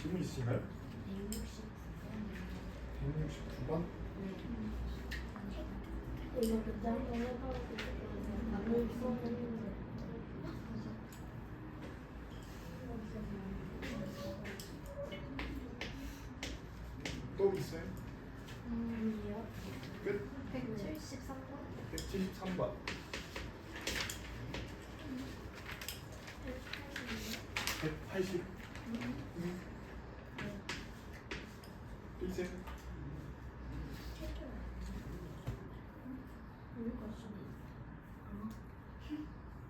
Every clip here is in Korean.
질문 있으신가요? 169번. 이거 그때 한번 해봐가지고 나는 수업했는데 또 있어요? 아니요. 끝. 173번? 173번. 180. 또 있어요?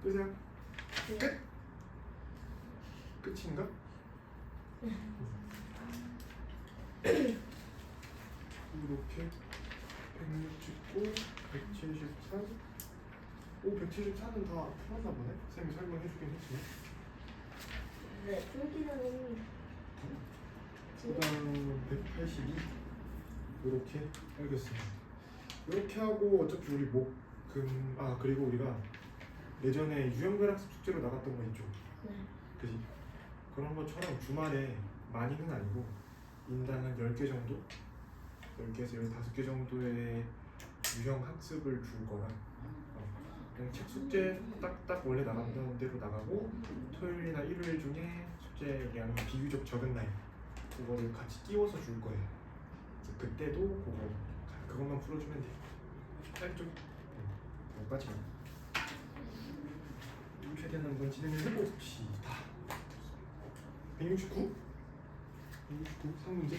끝이야? 끝? 끝인가? 이렇게 169, 173. 오, 174는 다 풀었나 보네? 쌤이 설명해주긴 했지. 네, 풀기는 했는데 그 다음 182. 이렇게 알겠습니다. 이렇게 하고 어차피 우리 그리고 우리가 예전에 유형별학습 숙제로 나갔던 거 있죠? 네. 그지? 그런 것처럼 주말에 많이는 아니고 인당 한 10개 정도? 10개에서 15개 정도의 유형 학습을 줄 거라 그냥 책 숙제 딱딱 원래 나간다는 대로 나가고 토요일이나 일요일 중에 숙제 양이 비교적 적은 날 그거를 같이 끼워서 줄 거예요. 그때도 그것만 풀어주면 돼요. 짧죠? 여기까지만. 최대한 한번 진행을 해봅시다. 169 3문제.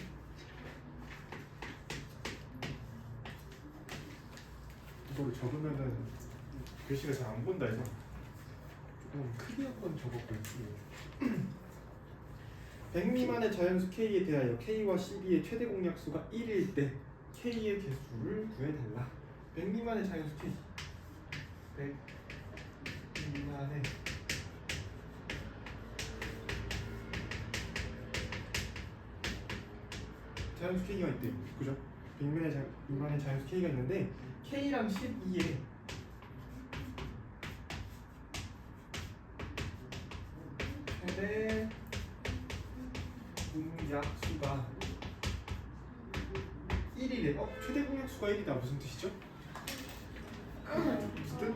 이거를 적으면은 글씨가 잘 안 본다 해서 조금 크게 한번 적어볼게요. 100 미만의 자연수 K에 대하여 K와 CB의 최대 공약수가 1일 때 K의 개수를 구해달라. 100 미만의 자연수 K. 100 미만의 자연수 K가 있대요. 그죠? 100 미만의 자연수 K가 있는데 K랑 12에 최대 공약수가 1이래. 최대 공약수가 1이다. 무슨 뜻이죠? 무슨 뜻?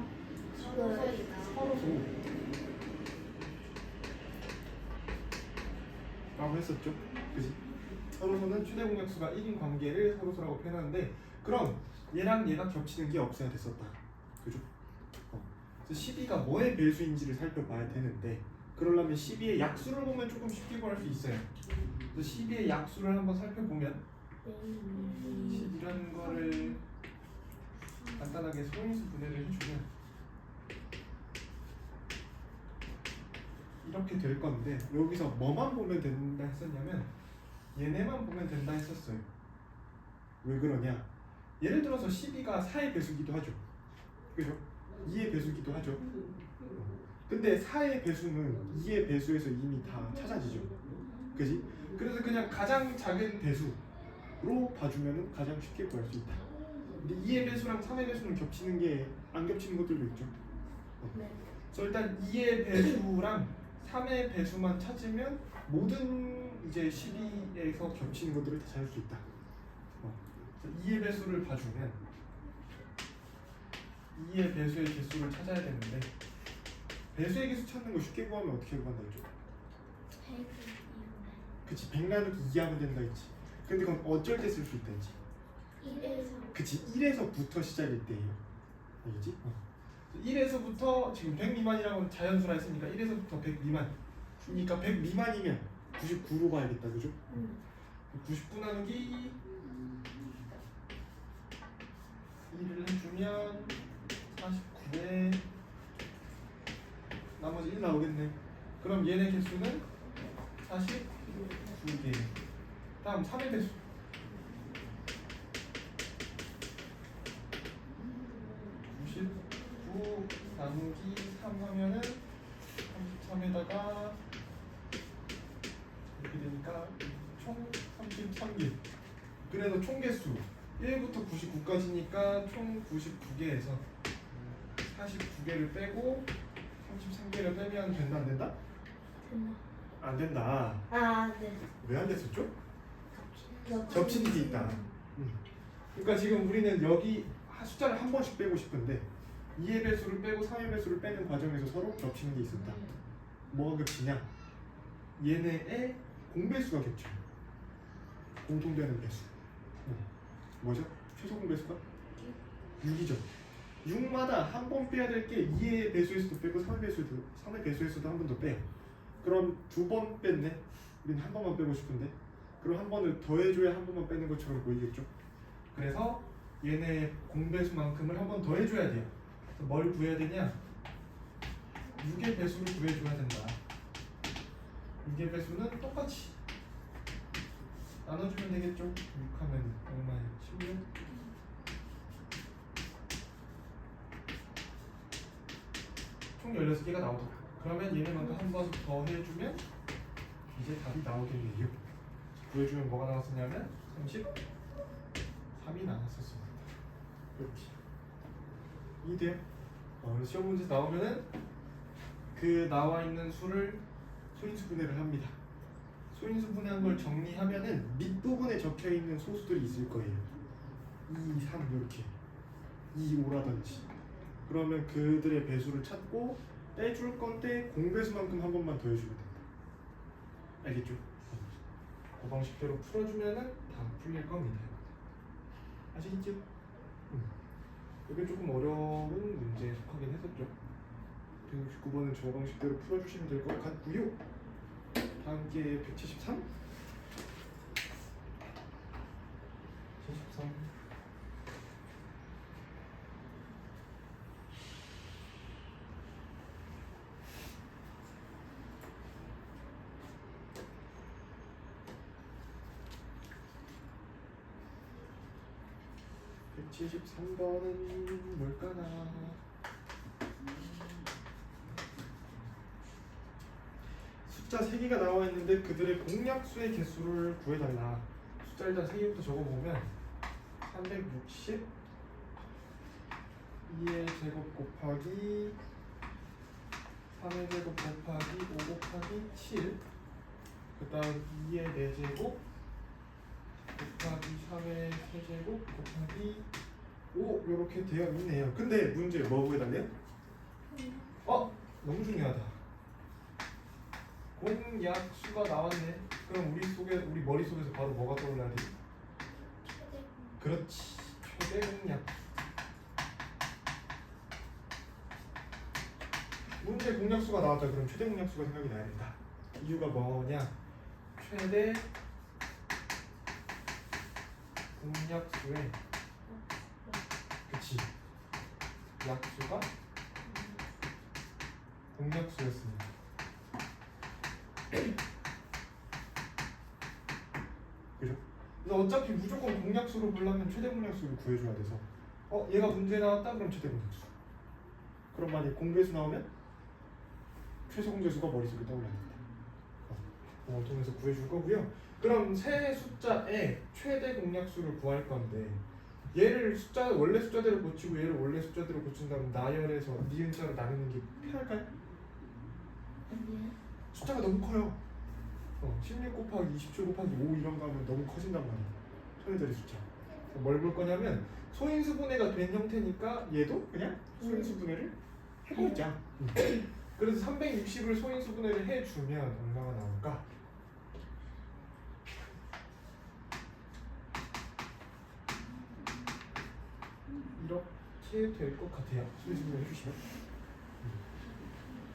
서로소 라고 했었죠. 그지? 서로소는 최대 공약수가 1인 관계를 서로소라고 표현하는데 그럼 얘랑 얘가 겹치는 게 없어야 됐었다. 그죠? 그래서 12가 뭐의 배수인지를 살펴봐야 되는데 그러려면 12의 약수를 보면 조금 쉽게 구할 수 있어요. 그래서 12의 약수를 한번 살펴보면 10이라는 거를 간단하게 소인수 분해를 해주면 이렇게 될 건데 여기서 뭐만 보면 된다 했었냐면 얘네만 보면 된다 했었어요. 왜 그러냐? 예를 들어서 12가 4의 배수기도 하죠. 그죠? 2의 배수기도 하죠. 근데 4의 배수는 2의 배수에서 이미 다 찾아지죠. 그지? 그래서 그냥 가장 작은 배수로 봐주면 가장 쉽게 구할 수 있다. 근데 2의 배수랑 3의 배수는 겹치는 게 안 겹치는 것들도 있죠. 네. 그래서 일단 2의 배수랑 3의 배수만 찾으면 모든 이제 12에서 겹치는 것들을 다 찾을 수 있다. 2의 배수를 봐주면 2의 배수의 개수를 찾아야 되는데 배수의 개수 찾는 거 쉽게 구하면 어떻게 구한다 했죠? 그치, 100 나누기 2하면 된다 했지. 근데 그건 어쩔 때 쓸 수 있다 했지? 1에서 그치, 1에서부터 시작일 때예요. 알겠지? 1에서부터 지금 100 미만이라고 자연수라 했으니까 1에서부터 100 미만. 그러니까 100 미만이면 99로 가야겠다, 그죠? 99 나누기 1을 해주면 49에 나머지 1 나오겠네. 그럼 얘네 개수는 42개. 다음 3의 배수. 99 나누기 3 하면은 33에다가 이렇게 되니까 총 33개. 그래서 총 개수 1부터 99까지니까 총 99개에서 49개를 빼고 33개를 빼면 된다 안 된다? 된다. 안 된다. 아, 네. 왜 안 됐었죠? 겹치는 겹치는 게 있다. 그러니까 지금 우리는 여기 숫자를 한 번씩 빼고 싶은데 2의 배수를 빼고 3의 배수를 빼는 과정에서 서로 겹치는 게 있었다. 뭐가 겹치냐? 얘네의 공배수가 겹쳐요. 공통되는 배수. 뭐죠? 최소 공배수가 6이죠. 6마다 한 번 빼야 될 게 2의 배수에서도 빼고 3의 배수에서도 한 번 더 빼요. 그럼 2번 뺐네. 우리는 한 번만 빼고 싶은데 그럼 한 번을 더해줘야 한 번만 빼는 것처럼 보이겠죠. 그래서 얘네 공배수만큼을 한 번 더 해줘야 돼요. 그래서 뭘 구해야 되냐? 6의 배수를 구해줘야 된다. 6의 배수는 똑같이 나눠주면 되겠죠. 6하면 얼마예요? 16? 총 16개가 나오더라. 그러면 얘네만큼 한 번 더 해주면 이제 답이 나오겠네요. 구해주면 뭐가 나왔었냐면 33이 나왔었습니다. 이렇게 이돼요. 그래서 시험 문제 나오면은 그 나와 있는 수를 소인수 분해를 합니다. 소인수 분해한 걸 정리하면은 밑부분에 적혀 있는 소수들이 있을 거예요. 2, 3 이렇게 2, 5라든지. 그러면 그들의 배수를 찾고 빼줄 건데 공배수만큼 한 번만 더 해주면 된다. 알겠죠? 그 방식대로 풀어주면은 다 풀릴 겁니다. 아시겠죠? 이게 조금 어려운 문제에 속하긴 했었죠. 169번은 저 방식대로 풀어주시면 될 것 같고요. 다음 게 173. 73. (173번은) 뭘까나. 숫자 3개가 나와 있는데 그들의 공약수의 개수를 구해달라. 숫자 일단 3개부터 적어보면 360 2의 제곱 곱하기 3의 제곱 곱하기 5 곱하기 7 그 다음 2의 4제곱 곱하기 3의 세제곱 곱하기 5 이렇게 되어 있네요. 근데 문제 뭐 구해달래요? 너무 중요하다. 공약수가 나왔네. 그럼 우리 머릿속에서 바로 뭐가 떠올라야 돼? 그렇지. 최대 공약. 문제 공약수가 나왔죠. 그럼 최대 공약수가 생각이 나야 된다. 이유가 뭐냐? 최대 공약수의 그치 약수가 공약수였습니다. 그죠? 그래서 어차피 무조건 공약수로 보려면 최대 공약수를 구해줘야 돼서 얘가 문제 나왔다 그럼 최대 공약수. 그럼 만약 공배수 나오면 최소 공배수가 머릿속에 떠올라야 된다. 통해서 구해줄 거고요. 그럼 세 숫자의 최대 공약수를 구할 건데 얘를 원래 숫자대로 고치고 얘를 원래 숫자대로 고친다면 나열해서 니은자로 나누는 게 편할까요? 아니요. 숫자가 너무 커요. 16 곱하기 27 곱하기 5 이런 거 하면 너무 커진단 말이에요. 천의자리 숫자. 뭘 볼 거냐면 소인수 분해가 된 형태니까 얘도 그냥 소인수 분해를 해보자. 그래서 360을 소인수 분해를 해주면 얼마가 나올까? 이렇게 될 것 같아요. 소인수 분해 해주시면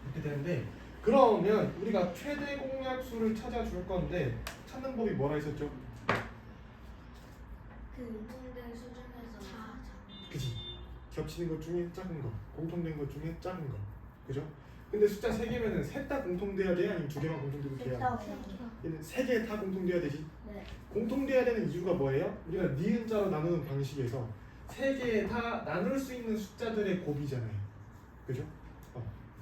이렇게 되는데 그러면 우리가 최대 공약수를 찾아줄 건데 찾는 법이 뭐라 했었죠? 공통된 수준에서 다 그치? 겹치는 것 중에 작은 거, 공통된 것 중에 작은 거, 그죠? 근데 숫자 3개면은 셋 다 공통돼야 돼? 아니면 2개만 공통돼도 돼야 돼? 얘는 3개 다 공통돼야 되지? 네. 공통돼야 되는 이유가 뭐예요? 우리가 니은자로 나누는 방식에서 3개 다 나눌 수 있는 숫자들의 곱이잖아요, 그죠?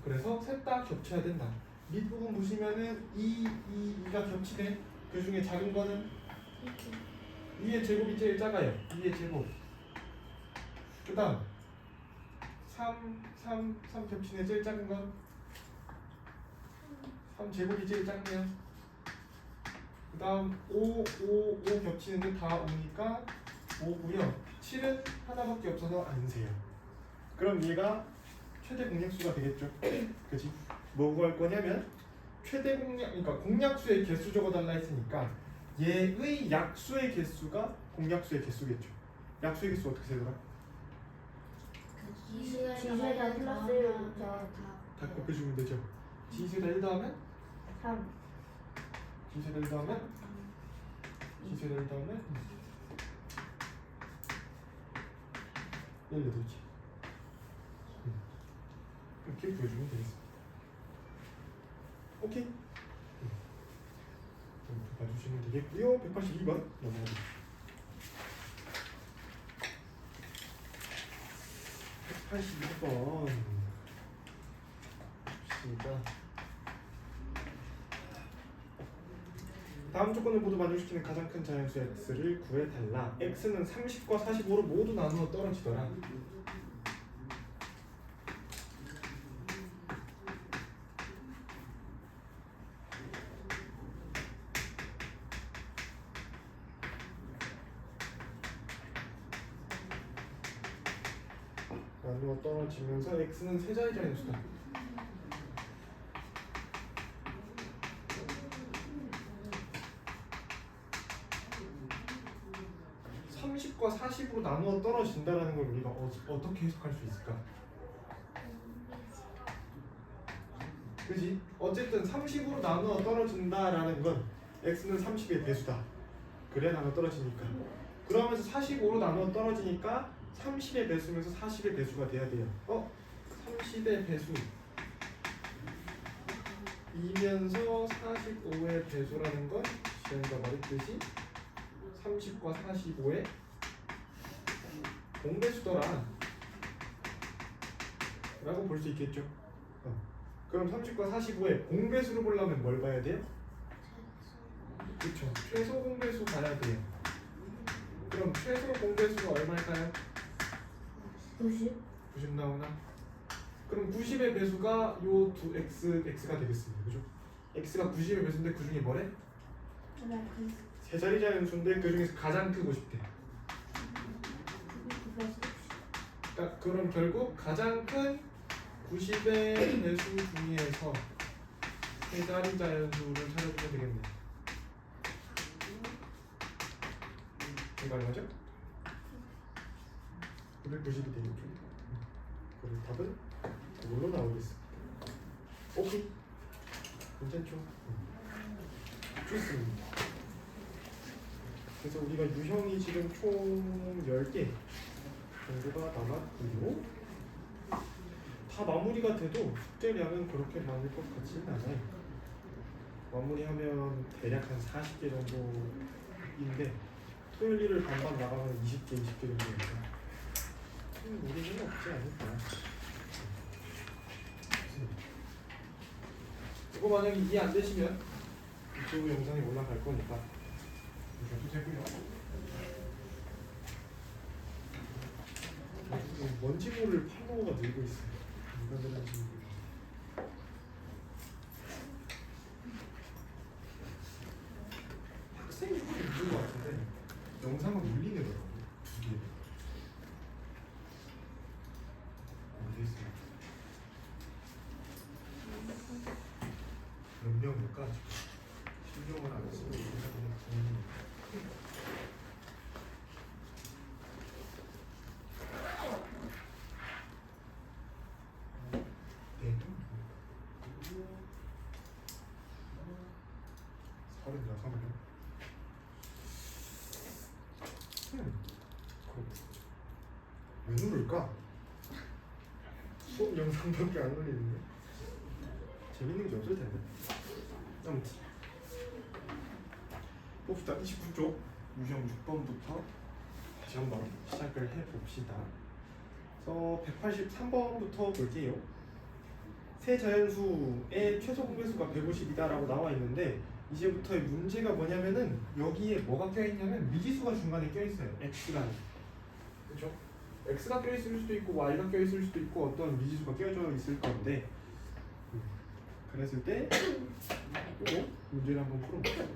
그래서 셋 다 겹쳐야 된다. 밑부분 보시면은 2가 겹치네. 그 중에 작은 거는 2의 제곱이 제일 작아요. 2의 제곱. 그 다음 3 겹치네. 제일 작은 건 3 제곱이 제일 작네요. 그 다음 5 겹치는데 다 5니까 5고요. 7은 하나밖에 없어서 안 세요. 그럼 얘가 최대 공약수가 되겠죠. 그치? 뭐 구할 거냐면 최대 공약, 그러니까 공약수의 개수 적어달라 했으니까 얘의 약수의 개수가 공약수의 개수겠죠. 약수의 개수 어떻게 세더라? 지수에다 플러스 1 붙여 다 곱해주면 되죠. 지수에다 1 더하면 3 지수에다 1 더하면 지수에다 1 더하면 1 되지. 이렇게 구해주면 되겠어. 오케이. 봐주시면 되겠고요. 182번 넘어가죠. 182번 좋습니다. 다음 조건을 모두 만족시키는 가장 큰 자연수 x를 구해달라. x는 30과 45로 모두 나누어 떨어지더라. 나누어 떨어지면서 x는 세 자리 자연수다. 과 40으로 나누어 떨어진다라는 걸 우리가 어떻게 해석할 수 있을까? 그지? 어쨌든 30으로 나누어 떨어진다라는 건 x는 30의 배수다. 그래 나누어 떨어지니까. 그러면서 45로 나누어 떨어지니까 30의 배수면서 40의 배수가 돼야 돼요. 30의 배수 이면서 45의 배수라는 건 지연과 말했듯이 30과 45의 공배수더라 라고 볼 수 있겠죠. 그럼 30과 45의 공배수를 보려면 뭘 봐야 돼요? 그렇죠. 최소 공배수 봐야 돼요. 그럼 최소 공배수가 얼마일까요? 90 나오나? 그럼 90의 배수가 요 두 x가 되겠습니다. 그죠? x가 90의 배수인데 그 중에 뭐래? 세 자리 자연수인데 그 중에서 가장 크고 싶대. 그러니까 그럼 결국 가장 큰 90의 배수 중에서 세 자리 자연수를 찾아주면 되겠네. 이거 얼마죠? 990이 되겠죠. 그럼 답은 이걸로 나오겠습니다. 오케이. 괜찮죠? 좋습니다. 그래서 우리가 유형이 지금 총 10개 정도가 남았고요. 다 마무리가 돼도 숙제량은 그렇게 많을 것 같지는 않아요. 마무리하면 대략 한 40개 정도인데 토요일 일을 반반 나가면 20개 정도니까 무리는 없지 않을까. 이거 만약에 이해 안 되시면 유튜브 영상이 올라갈 거니까 보셔도 되고요. 먼지모를 팔로워가 늘고 있어요. 누가 늘는지 모르겠어요. 학생이 조금 있는 것 같은데 영상은 울리더라고요. 이게 모르겠어요. 몇 명일까? 신경을 안 쓰고 그냥 왜 누를까? 수업 영상밖에 안 올리는데 재밌는 게 없을 텐데. 아무튼 봅시다. 29쪽 유형 6번부터 다시 한번 시작을 해봅시다. 그래서 183번부터 볼게요. 세 자연수의 최소 공배수가 150이다라고 나와 있는데 이제부터의 문제가 뭐냐면은 여기에 뭐가 껴있냐면 미지수가 중간에 껴있어요. x가. 그렇죠? x가 껴있을 수도 있고 y가 껴있을 수도 있고 어떤 미지수가 껴져 있을 건데 그랬을 때 요거 문제를 한번 풀어볼게요.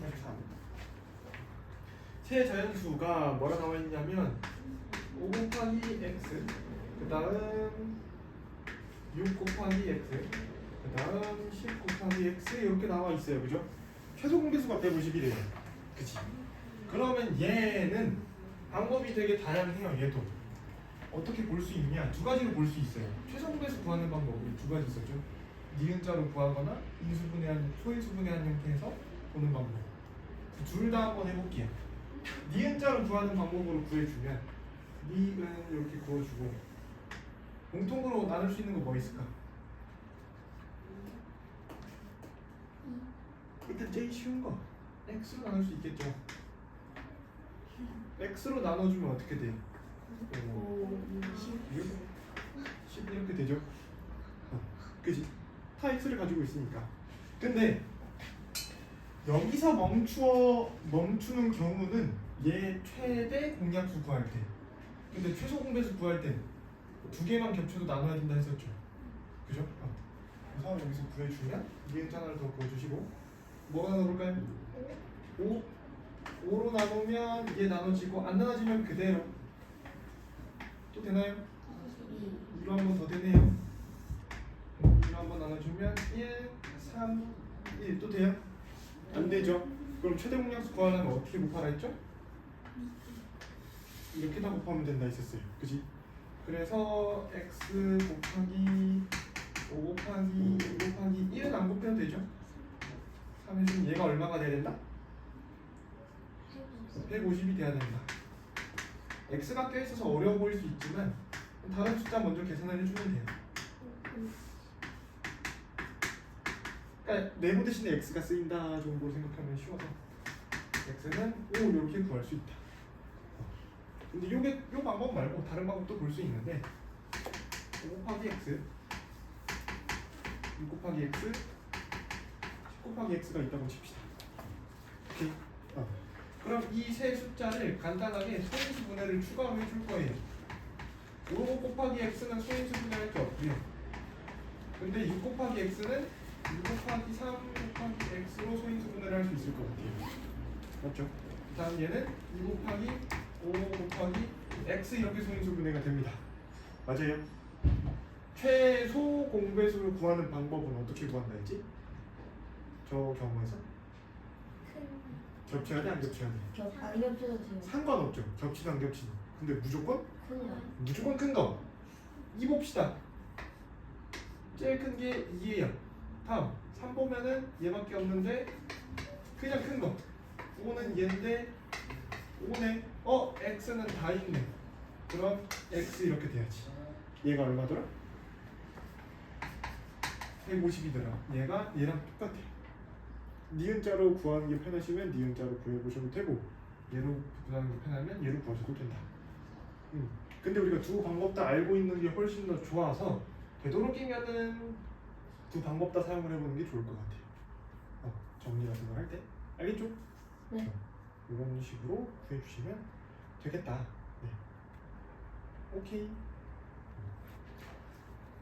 183. 세 자연수가 뭐라 나와 있냐면 5 곱하기 x, 그 다음 6 곱하기 x, 그 다음 10 곱하기 x 이렇게 나와 있어요. 그죠? 최소 공배수가 150이래요. 그치? 그러면 얘는 방법이 되게 다양해요. 얘도 어떻게 볼 수 있냐? 두 가지로 볼 수 있어요. 최소 공배수 구하는 방법이 두 가지 있었죠. 니은자로 구하거나 인수분해한 소인수분해한 형태에서 보는 방법. 둘 다 한번 해볼게요. 니은자로 구하는 방법으로 구해주면 니은 이렇게 구워주고 공통으로 나눌 수 있는 거 뭐 있을까? 일단 제일 쉬운 거 x로 나눌 수 있겠죠. x로 나눠주면 어떻게 돼요? 10 이렇게 되죠. 그지? 다 x를 가지고 있으니까. 근데 여기서 멈추는 경우는 얘 최대 공약수 구할 때. 근데 최소 공배수 구할 때 두 개만 겹쳐도 나눠야 된다 했었죠. 그죠? 그래서 여기서 구해주면 니은자 하나를 더 구해주시고 뭐가 나눠볼까요? 5. 5로 나누면 얘 나눠지고 안 나눠지면 그대로. 또 되나요? 2로 한 번 더 되네요. 2로 한 번 나눠주면 1, 3, 1 또 돼요? 안 되죠. 그럼 최대 공약수 구하려면 어떻게 곱하라 했죠? 이렇게 다 곱하면 된다 했었어요. 그지? 그래서 x 곱하기 5 곱하기 2 곱하기 1은 안 곱해도 되죠? 3 해주면 얘가 얼마가 돼야 된다? 150이 돼야 된다. x가 껴있어서 어려워 보일 수 있지만 다른 숫자 먼저 계산을 해주면 돼요. 그러니까 내부 대신에 x가 쓰인다 정도 생각하면 쉬워서 x는 5 이렇게 구할 수 있다. 근데 요 방법 말고 다른 방법도 볼 수 있는데 5 곱하기 x 6 곱하기 x 10 곱하기 x가 있다고 칩시다. 오케이? 그럼 이 세 숫자를 간단하게 소인수분해를 추가로 해줄 거예요. 5 곱하기 x는 소인수분해할 게 없고요. 근데 6 곱하기 x는 6 곱하기 3 곱하기 x로 소인수분해를 할 수 있을 것 같아요. 맞죠? 다음 얘는 2 곱하기 5 곱하기 x 이렇게 소인수분해가 됩니다. 맞아요? 최소 공배수를 구하는 방법은 어떻게 구한다 했지? 저 경우에서 겹쳐야 돼? 안 겹쳐야 돼? 안 겹쳐도 돼요. 상관없죠. 겹치든 안 겹치든. 근데 그냥 무조건 큰 거. 2 봅시다. 제일 큰 게 2예요. 다음 3 보면은 얘밖에 없는데 그냥 큰 거. 5는 얘인데 5네. x는 다 있네. 그럼 x 이렇게 돼야지. 얘가 얼마더라? 150이더라. 얘가 얘랑 똑같아. 니은자로 구하는 게 편하시면 니은자로 구해보셔도 되고 얘로 구하는 게 편하면 얘로 구하셔도 된다. 근데 우리가 두 방법 다 알고 있는 게 훨씬 더 좋아서 되도록이면은 두 방법 다 사용을 해보는 게 좋을 것 같아요. 정리 같은 거 할 때. 알겠죠? 네. 이런 식으로 구해주시면 되겠다. 네. 오케이.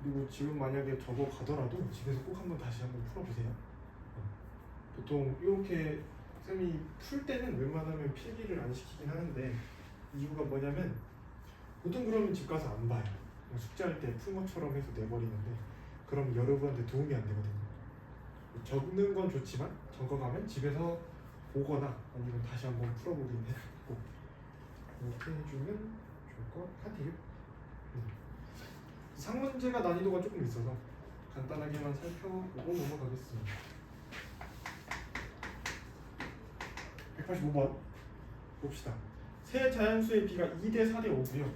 그리고 지금 만약에 저거 가더라도 집에서 꼭 한번 다시 한번 풀어보세요. 보통 이렇게 쌤이 풀 때는 웬만하면 필기를 안 시키긴 하는데 이유가 뭐냐면 보통 그러면 집 가서 안 봐요. 그냥 숙제할 때 푼 것처럼 해서 내버리는데 그럼 여러분한테 도움이 안 되거든요. 적는 건 좋지만 적어가면 집에서 보거나 아니면 다시 한번 풀어보긴 해고 이렇게 해주면 좋을 것 같아요. 상문제가 난이도가 조금 있어서 간단하게만 살펴보고 넘어가겠습니다. 185번 봅시다. 세 자연수의 비가 2대 4대 5고요.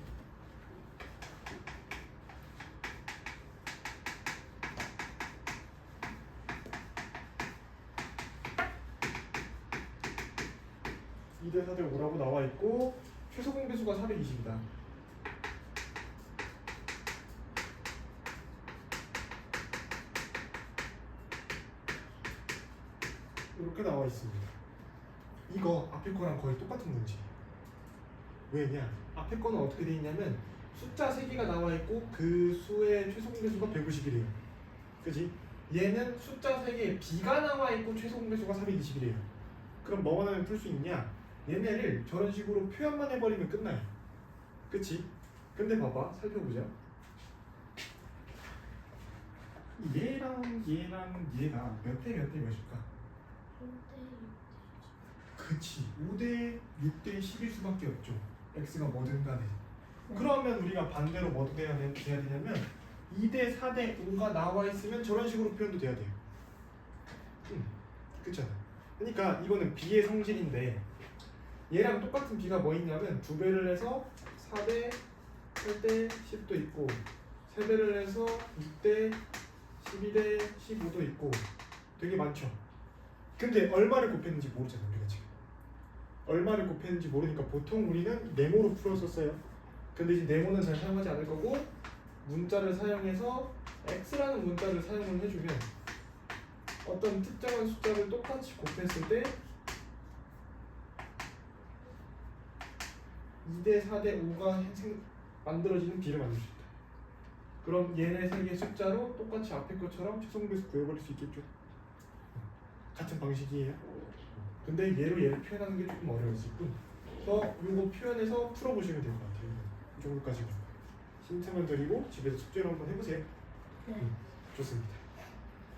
(2 대 4대 5라고 나와 있고 최소 공배수가 420이다. 이렇게 나와 있습니다. 이거 앞에 거랑 거의 똑같은 문제예요. 왜냐? 앞에 거는 어떻게 돼 있냐면 숫자 3개가 나와 있고 그 수의 최소 공배수가 150이래요. 그지? 얘는 숫자 3개에 b가 나와 있고 최소 공배수가 420이래요. 그럼 뭐만 하면 풀 수 있냐? 얘네를 저런 식으로 표현만 해버리면 끝나요. 그치? 근데 봐봐, 살펴보자. 얘랑 얘가 몇 대 몇일까? 그치, 5대 6대 10일 수밖에 없죠. x가 뭐든 간에. 그러면 우리가 반대로 뭐도 돼야 되냐면 2대 4대 5가 나와 있으면 저런 식으로 표현도 돼야 돼요. 그렇잖아. 그러니까 이거는 b의 성질인데 얘랑 똑같은 b가 뭐 있냐면 2배를 해서 4대 8대 10도 있고 3배를 해서 6대 12대 15도 있고 되게 많죠. 근데 얼마를 곱했는지 모르잖아 우리가 지금. 얼마를 곱했는지 모르니까 보통 우리는 네모로 풀었었어요. 근데 이제 네모는 잘 사용하지 않을 거고 문자를 사용해서 x라는 문자를 사용을 해주면 어떤 특정한 숫자를 똑같이 곱했을 때 2대 4대 5가 만들어지는 b를 만들 수 있다. 그럼 얘네 세 개 숫자로 똑같이 앞에 것처럼 최소공배수 구해버릴 수 있겠죠. 같은 방식이에요. 근데 얘를 표현하는 게 조금 어려웠을 뿐. 그래서 이거 표현해서 풀어보시면 될 것 같아요. 이 정도까지만. 힌트만 드리고 집에서 숙제를 한번 해보세요. 네. 좋습니다.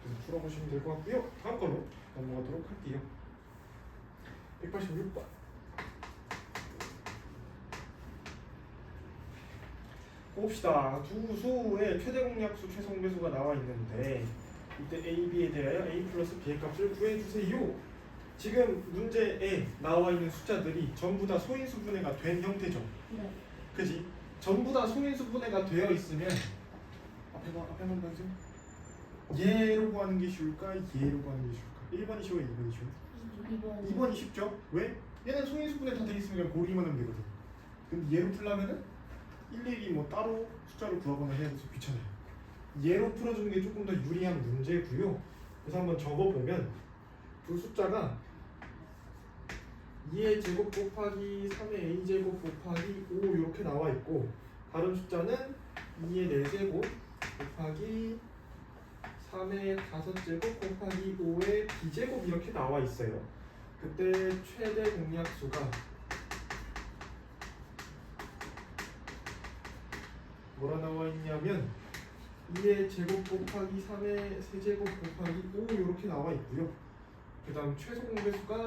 그래서 풀어보시면 될 것 같고요. 다음 걸로 넘어가도록 할게요. 186번. 봅시다. 두 수의 최대 공약수 최소 공배수가 나와 있는데 이때 a, b에 대하여 a 플러스 b의 값을 구해주세요. 지금 문제에 나와 있는 숫자들이 전부 다 소인수 분해가 된 형태죠. 네. 그지? 전부 다 소인수 분해가 되어 있으면 앞에만 봐주세요. 얘로 구하는 게 쉬울까? 얘로 구하는 게 쉬울까? 1번이 쉬워요? 2번이 쉬워요? 2번이 쉽죠? 왜? 얘는 소인수 분해 다 돼 있으면 그냥 고르기만 하면 되거든. 근데 얘로 풀려면은 일일이 뭐 따로 숫자를 구하거나 해야 돼서 귀찮아요. 얘로 풀어주는 게 조금 더 유리한 문제고요. 그래서 한번 적어보면 두 숫자가 2의 제곱 곱하기 3의 a제곱 곱하기 5 이렇게 나와 있고 다른 숫자는 2의 4제곱 곱하기 3의 5제곱 곱하기 5의 b제곱 이렇게 나와 있어요. 그때 최대 공약수가 뭐라 나와 있냐면 2의 제곱 곱하기 3의 세제곱 곱하기 5 이렇게 나와 있고요. 그 다음 최소 공배수가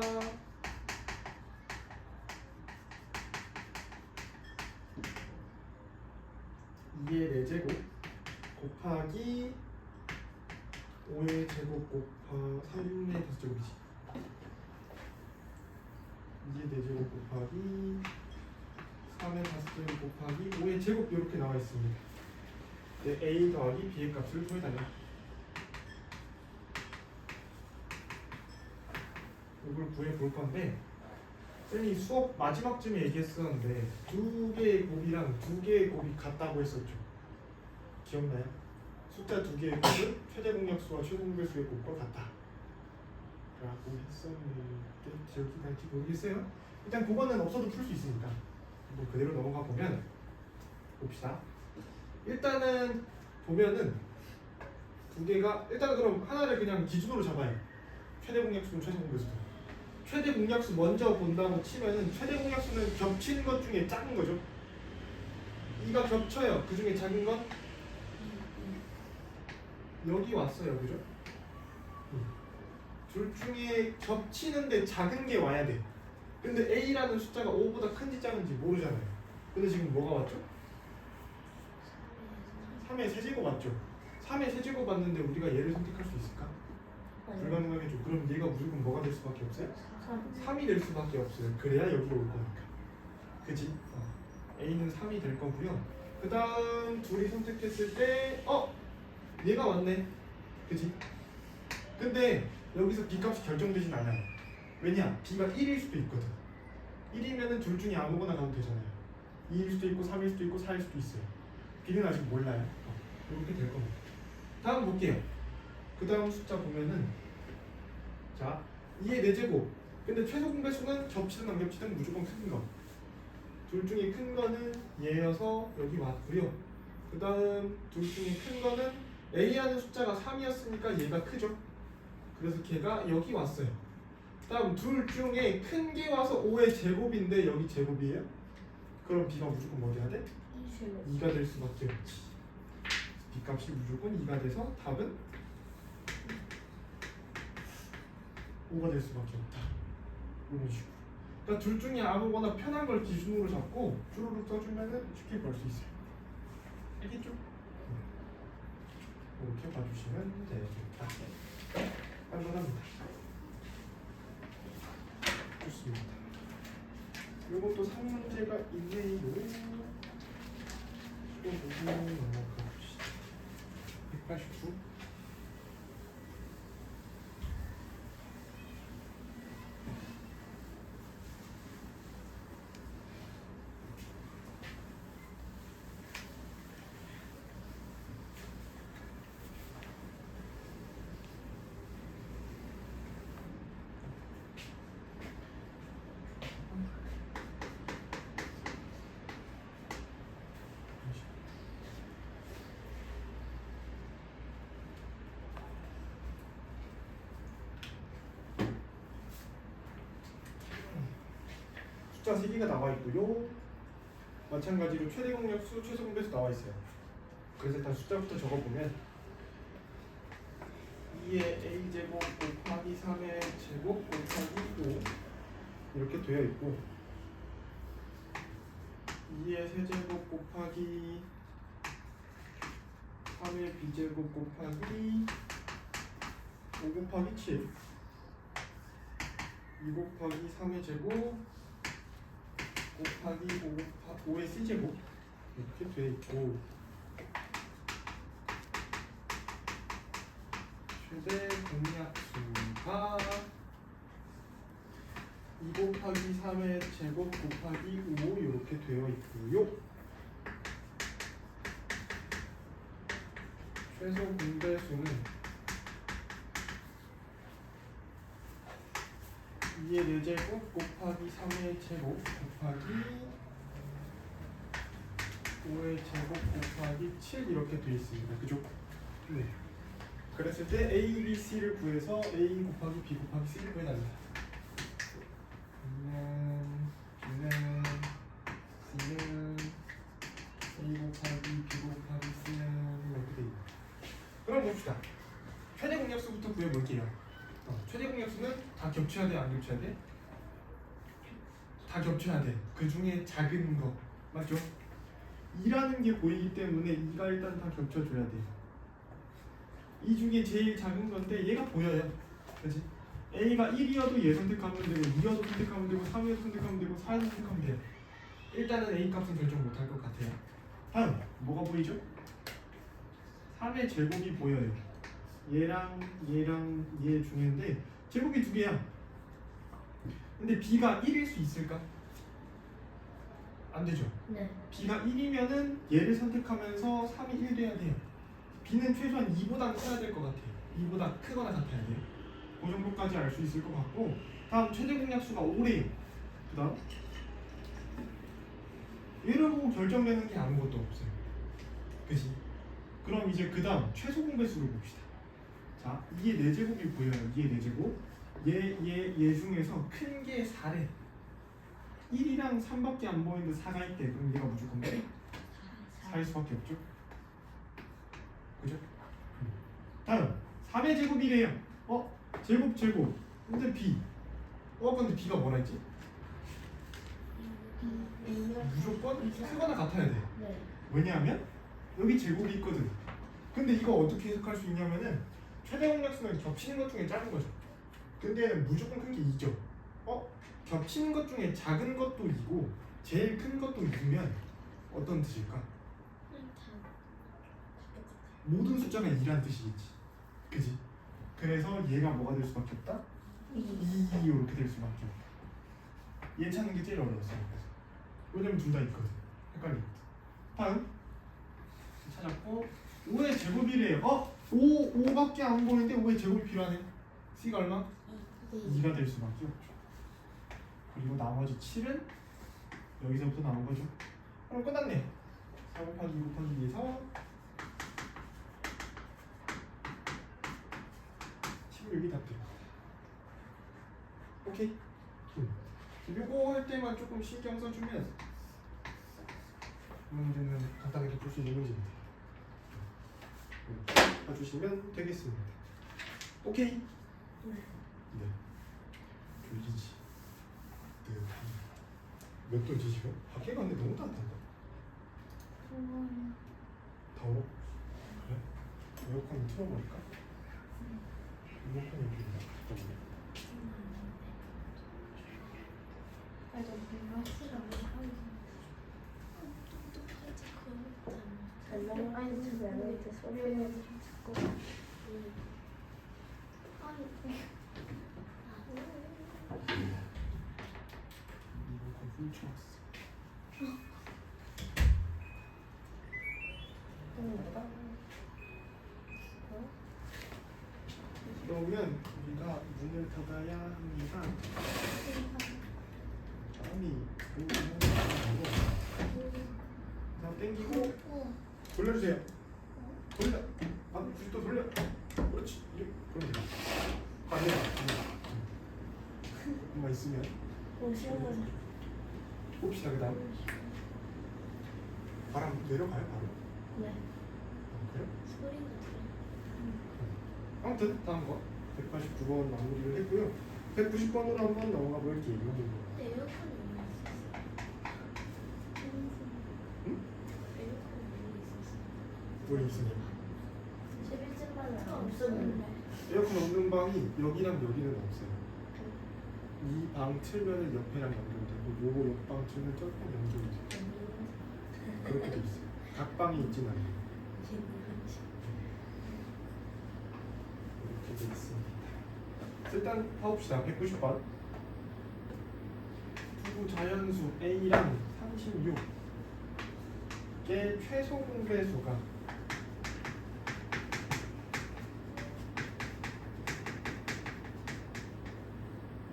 2의 4제곱 곱하기 5의 제곱 곱하기 3의 5제곱이지. 2의 4제곱 곱하기 3의 5제곱 곱하기 5의 제곱 이렇게 나와 있습니다. 네, a 더하기 b의 값을 구해달라. 이걸 구해볼 건데 쌤이 수업 마지막쯤에 얘기했었는데 두 개의 곱이랑 두 개의 곱이 같다고 했었죠. 기억나요? 숫자 두 개의 곱은 최대 공약수와 최소 공배수의 곱과 같다 라고 했었는데 기억이 날지 모르겠어요. 일단 그거는 없어도 풀 수 있으니까 뭐 그대로 넘어가 보면 봅시다. 일단은 보면은 두 개가 일단 그럼 하나를 그냥 기준으로 잡아요. 최대 공약수는 최소 공배수도. 최대 공약수 먼저 본다고 치면은 최대 공약수는 겹치는 것 중에 작은 거죠. 이가 겹쳐요. 그 중에 작은 건 여기 왔어요, 그죠? 둘 중에 겹치는데 작은 게 와야 돼. 근데 a라는 숫자가 5보다 큰지 작은지 모르잖아요. 근데 지금 뭐가 왔죠? 3의 세제곱 왔죠. 3의 세제곱 왔는데 우리가 얘를 선택할 수 있을까? 불가능하겠죠. 그럼 얘가 무조건 뭐가 될 수밖에 없어요? 3이 될 수밖에 없어요. 그래야 여기로 올 거니까. 그지? A는 3이 될 거고요. 그 다음 둘이 선택했을 때 얘가 왔네. 그지? 근데 여기서 B값이 결정되진 않아요. 왜냐? B가 1일 수도 있거든. 1이면은 둘 중에 아무거나 가도 되잖아요. 2일 수도 있고 3일 수도 있고 4일 수도 있어요. B는 아직 몰라요. 이렇게 될 겁니다. 다음 볼게요. 그 다음 숫자 보면은 자 2의 4제곱. 근데 최소 공배수는 겹치든 안 겹치든 무조건 큰 거. 둘 중에 큰 거는 얘여서 여기 왔고요. 그 다음 둘 중에 큰 거는 A라는 숫자가 3이었으니까 얘가 크죠. 그래서 걔가 여기 왔어요. 다음 둘 중에 큰 게 와서 5의 제곱인데 여기 제곱이에요. 그럼 B가 무조건 뭐 돼야 돼? 2가 될 수밖에 없지. B 값이 무조건 2가 돼서 답은 5가 될 수밖에 없다. 이런 식으로. 그러니까 둘 중에 아무거나 편한 걸 기준으로 잡고 주로로 써주면은 쉽게 볼 수 있어요. 알겠죠? 이렇게 봐주시면 되겠다. 간단합니다. 좋습니다. 요것도 3문제가 있네요. 또 보고 넘어가 봅시다. 189. 숫자 3개가 나와 있고요. 마찬가지로 최대 공약수, 최소 공배수 나와 있어요. 그래서 일단 숫자부터 적어보면 2의 a제곱 곱하기 3의 제곱 곱하기 5 이렇게 되어 있고 2의 세제곱 곱하기 3의 b제곱 곱하기 5 곱하기 7 2 곱하기 3의 제곱 곱하기 5의 c제곱 이렇게 되어 있고 최대 공약수가 2 곱하기 3의 제곱 곱하기 5 이렇게 되어 있고요. 최소 분배수는 2의 4제곱 곱하기 3의 제곱 곱하기 5의 제곱 곱하기 7 이렇게 되어 있습니다. 그죠? 네. 그랬을 때 A, B, C를 구해서 A 곱하기 B 곱하기 C를 구해납니다. B는 C는 A 곱하기 B 곱하기 C는 이렇게 됩니다. 그럼 봅시다. 최대 공약수부터 구해볼게요. 최대 공약수는 다 겹쳐야 돼, 안 겹쳐야 돼? 다 겹쳐야 돼. 그 중에 작은 거 맞죠? 2라는 게 보이기 때문에 2가 일단 다 겹쳐줘야 돼. 이 중에 제일 작은 건데 얘가 보여요. 그렇지? A가 1이어도 얘 선택하면 되고 2여도 선택하면 되고 3여도 선택하면 되고 4여도 선택하면 돼요. 일단은 A 값은 결정 못할 것 같아요. 다음 뭐가 보이죠? 3의 제곱이 보여요. 얘랑 얘 중인데 제곱이 2개야. 근데 B가 1일 수 있을까? 안 되죠. 네. B가 1이면은 얘를 선택하면서 3이 1 돼야 돼요. B는 최소한 2보다 커야 될 것 같아요. 2보다 크거나 같아야 돼요. 그 정도까지 알 수 있을 것 같고 다음 최대 공약수가 5래요. 그 다음 얘를 보고 결정되는 게 아무것도 없어요. 그치? 그럼 이제 그 다음 최소 공배수를 봅시다. 자, 2의 4제곱이 보여요. 2의 4제곱 얘 중에서 큰 게 4래. 1이랑 3밖에 안 보이는데 4가 있대. 그럼 얘가 무조건 4일 수밖에 없죠. 그죠? 다음 3의 제곱이래요. 제곱 근데 B 근데 B가 뭐라 했지? 무조건 크거나 같아야 돼. 네. 왜냐하면 여기 제곱이 있거든. 근데 이거 어떻게 해석할 수 있냐면은 최대 공약수는 겹치는 것 중에 작은 거죠. 근데 얘는 무조건 큰 게 2죠. 겹치는 것 중에 작은 것도 2고 제일 큰 것도 2면 어떤 뜻일까? 모든 숫자가 2란 뜻이겠지. 그지? 그래서 얘가 뭐가 될 수밖에 없다? 2 이렇게 될 수밖에 없다. 얘 찾는 게 제일 어려웠어요. 왜냐면 둘 다 있거든. 헷갈리거든. 다음 찾았고 5의 제곱이래요. 5밖에 안 보이는데 5의 제곱이 필요하네. C가 얼마? 2가 될 수밖에 없죠. 그리고 나머지 7은 여기서부터 나온 거죠. 그럼 끝났네. 4 곱하기 2 곱하기 2에서 16이 답돼요. 오케이. 요거 할 때만 조금 신경 써주면 문제는 간단하게 풀 수 있는 문제입니다. 봐주시면 되겠습니다. 오케이. 네. 졸리지. 몇 도지 지금? 밖에 갔는데 너무 따뜻한가? 더워? 그래? 에어컨 틀어버릴까? 에어컨 여기 있나? 잠깐만요. 에어컨 훔쳐왔어. 그러면 우리가 문을 닫아야 합니다. 아니, 자, 땡기고 돌려주세요. 돌려. 아, 또 돌려. 그렇지. 이렇게 그럼 돼. 반대가. 뭐가 있으면 봅시다. 그다음 바람 내려가요 바로. 그래? 아무튼 다음 거 189번 마무리를 했고요. 190번으로 한번 넘어가 볼게요. 뭘 있으냐? 에어컨 없는 방이 여기랑 여기는 없어요. 이 방 틀면은 옆에랑 연결되고 요거 옆방 틀면 저랑 연결돼요. 그렇게 돼 있어요. 각 방이 있진 않아요. 이렇게 돼 있습니다. 일단 봐봅시다. 190번 두 자연수 A랑 36의 최소 공배수가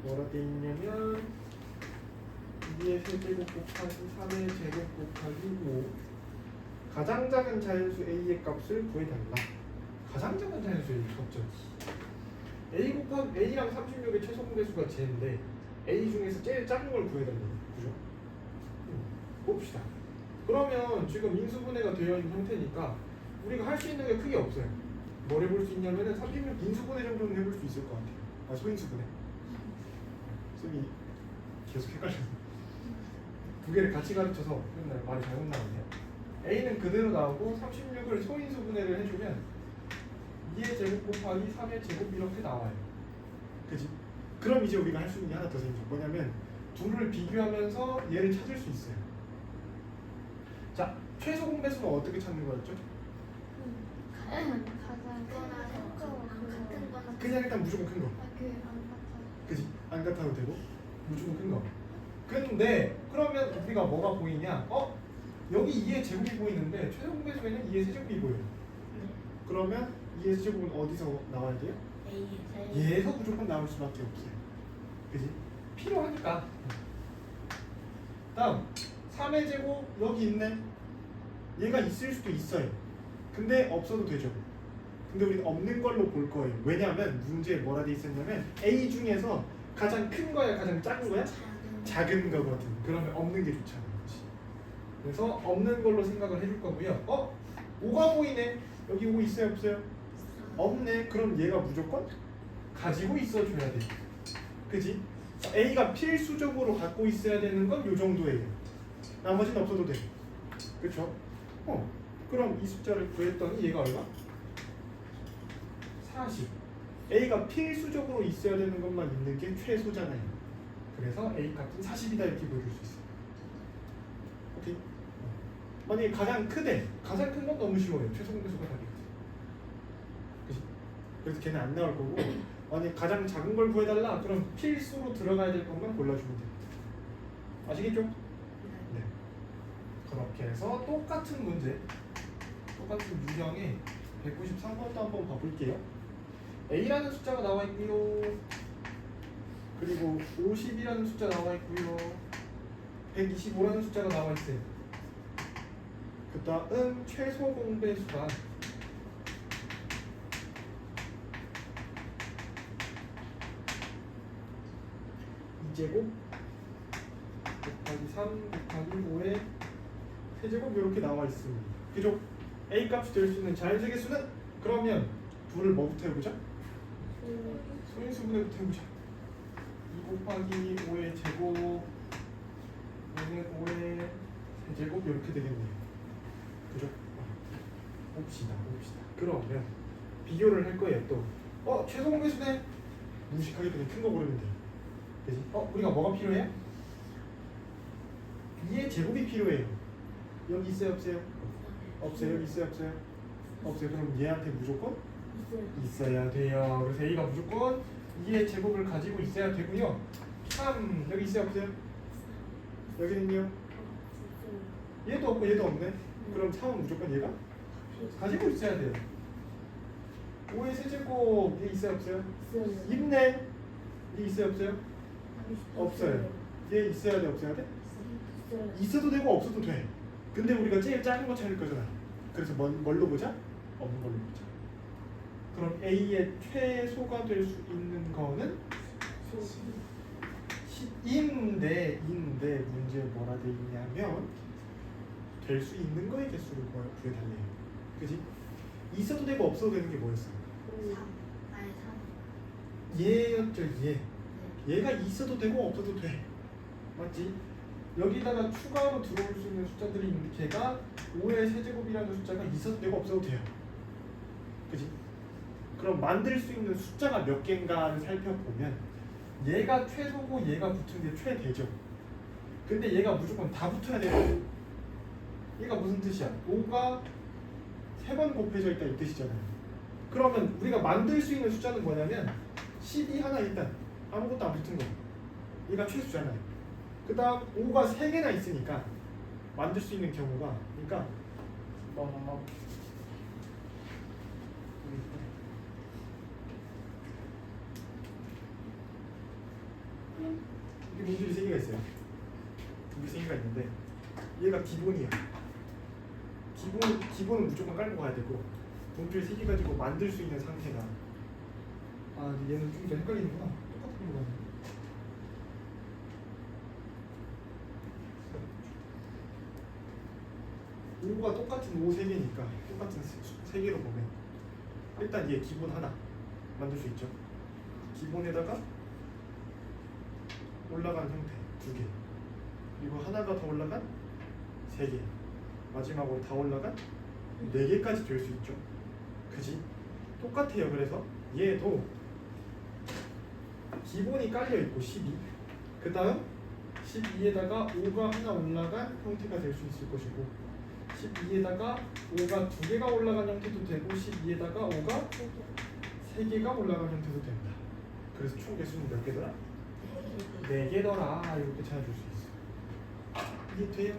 뭐라 돼 있냐면 2의 세제곱 곱하기 3의 제곱 곱하기 5 가장 작은 자연수 A의 값을 구해달라. 가장 작은 자연수 A의 값죠. A 곱하기 A랑 36의 최소 공배수가 J인데 A 중에서 제일 작은 걸 구해달라고. 그죠? 봅시다. 그러면 지금 인수분해가 되어 있는 형태니까 우리가 할 수 있는 게 크게 없어요. 뭘 해볼 수 있냐면은 36 인수분해 정도는 해볼 수 있을 것 같아요. 아, 소인수분해. 쌤이 계속 헷갈려서 두 개를 같이 가르쳐서 맨날 말이 잘못 나오네요. A는 그대로 나오고 36을 소인수분해를 해주면 2의 제곱 곱하기 3의 제곱 이렇게 나와요. 그지? 그럼 이제 우리가 할 수 있는 게 하나 더 생겨. 뭐냐면 둘을 비교하면서 얘를 찾을 수 있어요. 자, 최소 공배수는 어떻게 찾는 거였죠? 그냥 일단 무조건 큰 거. 그지? 안 같아도 되고 무조건 큰 거. 근데 그러면 우리가 뭐가 보이냐? 여기 2의 제곱이 보이는데 최소 공배수에는 2의 세제곱이 보여요. 그러면 2의 세제곱은 어디서 나와야 돼요? 얘에서 무조건 나올 수밖에 없어요. 그지? 필요하니까. 다음 3의 제곱 여기 있네. 얘가 있을 수도 있어요. 근데 없어도 되죠. 근데 우리는 없는 걸로 볼 거예요. 왜냐하면 문제에 뭐라 돼 있었냐면 A 중에서 가장 큰 거야, 가장 작은 거야? 작은 거거든. 그러면 없는 게 좋잖아. 그렇지? 그래서 없는 걸로 생각을 해줄 거고요. 5가 보이네. 여기 5 있어요, 없어요? 없네. 그럼 얘가 무조건 가지고 있어줘야 돼. 그지? A가 필수적으로 갖고 있어야 되는 건 요 정도예요. 나머지는 없어도 돼. 그렇죠? 그럼 이 숫자를 구했더니 얘가 얼마? 40. A가 필수적으로 있어야 되는 것만 있는 게 최소잖아요. 그래서 A 값은 40이다 이렇게 보여줄 수 있어요. 오케이? 만약에 가장 크대. 가장 큰 건 너무 쉬워요. 최소 공배수가 답이거든. 그치? 그래서 걔는 안 나올 거고 만약에 가장 작은 걸 구해달라 그럼 필수로 들어가야 될 것만 골라주면 돼요. 아시겠죠? 네. 그렇게 해서 똑같은 문제 똑같은 유형의 193번도 한번 봐볼게요. A라는 숫자가 나와 있고요. 그리고 50이라는 숫자 나와 있고요. 125라는 숫자가 나와 있어요. 그 다음 최소 공배수가 2제곱 곱하기 3 곱하기 5의 세제곱 이렇게 나와 있습니다. 그죠? A 값이 될 수 있는 자연수 개수는 그러면 둘을 뭐부터 해보자? 소인수분해부터 해보자. 2 곱하기 5의 제곱 5의 세제곱 이렇게 되겠네요. 그죠? 봅시다. 그러면 비교를 할 거예요. 또 최소 공배수네 무식하게 그냥 큰 거 고르면 돼요. 그지? 우리가 뭐가 필요해요? 2의 제곱이 필요해요. 여기 있어요 없어요? 없어요. 여기 있어요 없어요? 없어요. 그럼 얘한테 무조건 있어야 돼요. 그래서 A가 무조건 2의 제곱을 가지고 있어야 되고요. 3 여기 있어요 없어요? 여기는요? 얘도 없고 얘도 없네. 그럼 3은 무조건 얘가 가지고 있어야 돼요. 5의 세제곱 얘 있어요 없어요? 있네. 얘 있어요 없어요? 없어요. 얘 있어야 돼 없어야 돼? 있어도 되고 없어도 돼. 근데 우리가 제일 작은 거 찾을 거잖아. 그래서 뭘로 보자? 없는 걸로 보자. 그럼 A의 최소가 될 수 있는 거는 10인데 문제에 뭐라 돼 있냐면 될 수 있는 거의 개수를 구해달래요. 그지? 있어도 되고 없어도 되는 게 뭐였어? 얘였죠. 얘가 있어도 되고 없어도 돼. 맞지? 여기다가 추가로 들어올 수 있는 숫자들이 있는데 걔가 5의 세제곱이라는 숫자가 있어도 되고 없어도 돼요. 그지? 그럼 만들 수 있는 숫자가 몇 개인가를 살펴보면 얘가 최소고 얘가 붙은 게 최대죠. 근데 얘가 무조건 다 붙어야 돼요. 얘가 무슨 뜻이야? 5가 3번 곱해져 있다 이 뜻이잖아요. 그러면 우리가 만들 수 있는 숫자는 뭐냐면 10이 하나 일단 아무것도 안 붙은 거. 얘가 최소잖아요. 그 다음 5가 3개나 있으니까 만들 수 있는 경우가 그러니까 이게 문줄이 3개가 있어요. 이게 3개가 있는데 얘가 기본이야. 기본은 무조건 깔고 가야 되고 문줄 3개 가지고 만들 수 있는 상태가 얘는 좀 더 헷갈리는구나. 똑같은 걸로 가네. 오가 똑같은 5 3개니까 똑같은 3개로 보면 일단 얘 기본 하나 만들 수 있죠. 기본에다가 올라간 형태 2개 그리고 하나가 더 올라간 3개 마지막으로 다 올라간 4개까지 될 수 있죠. 그지? 똑같아요. 그래서 얘도 기본이 깔려있고 12 그 다음 12에다가 5가 하나 올라간 형태가 될 수 있을 것이고 12에다가 5가 2개가 올라간 형태도 되고 12에다가 5가 3개가 올라간 형태도 된다. 그래서 총 개수는 몇 개더라? 4개더라. 이렇게 찾아줄 수 있어. 이게 돼요?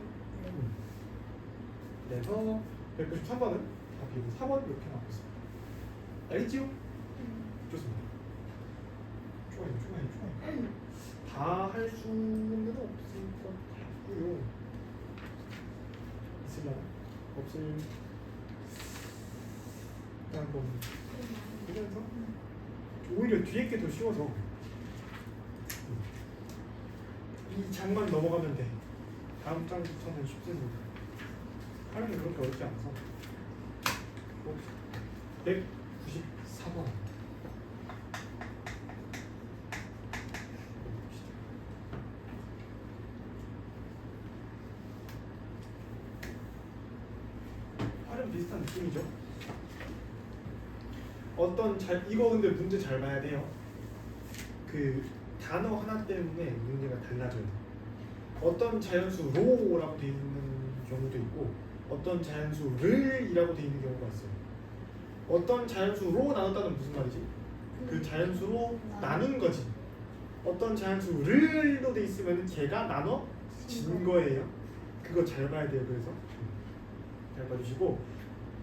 그래서 193번은 답이고 4번 이렇게 나오고 있습니다. 알겠지요? 좋습니다. 좋아요. 다 할 수는 없을 것 같고요. 있으려나? 없을 한번 보면서 오히려 뒤에 게 더 쉬워서 이 장만 넘어가면 돼. 다음 장부터는 쉽습니다. 하는 게 그렇게 어렵지 않아서 194번 활은 비슷한 느낌이죠. 이거 근데 문제 잘 봐야 돼요. 그 단어 하나 때문에 문제가 달라져요. 어떤 자연수 로라고 되어 있는 경우도 있고 어떤 자연수 를이라고 되어 있는 경우가 있어요. 어떤 자연수로 나눴다는 무슨 말이지? 그 자연수로 나눈 거지. 어떤 자연수 를로 돼 있으면 걔가 나눠진 거예요. 그거 잘 봐야 돼요. 그래서 잘 봐주시고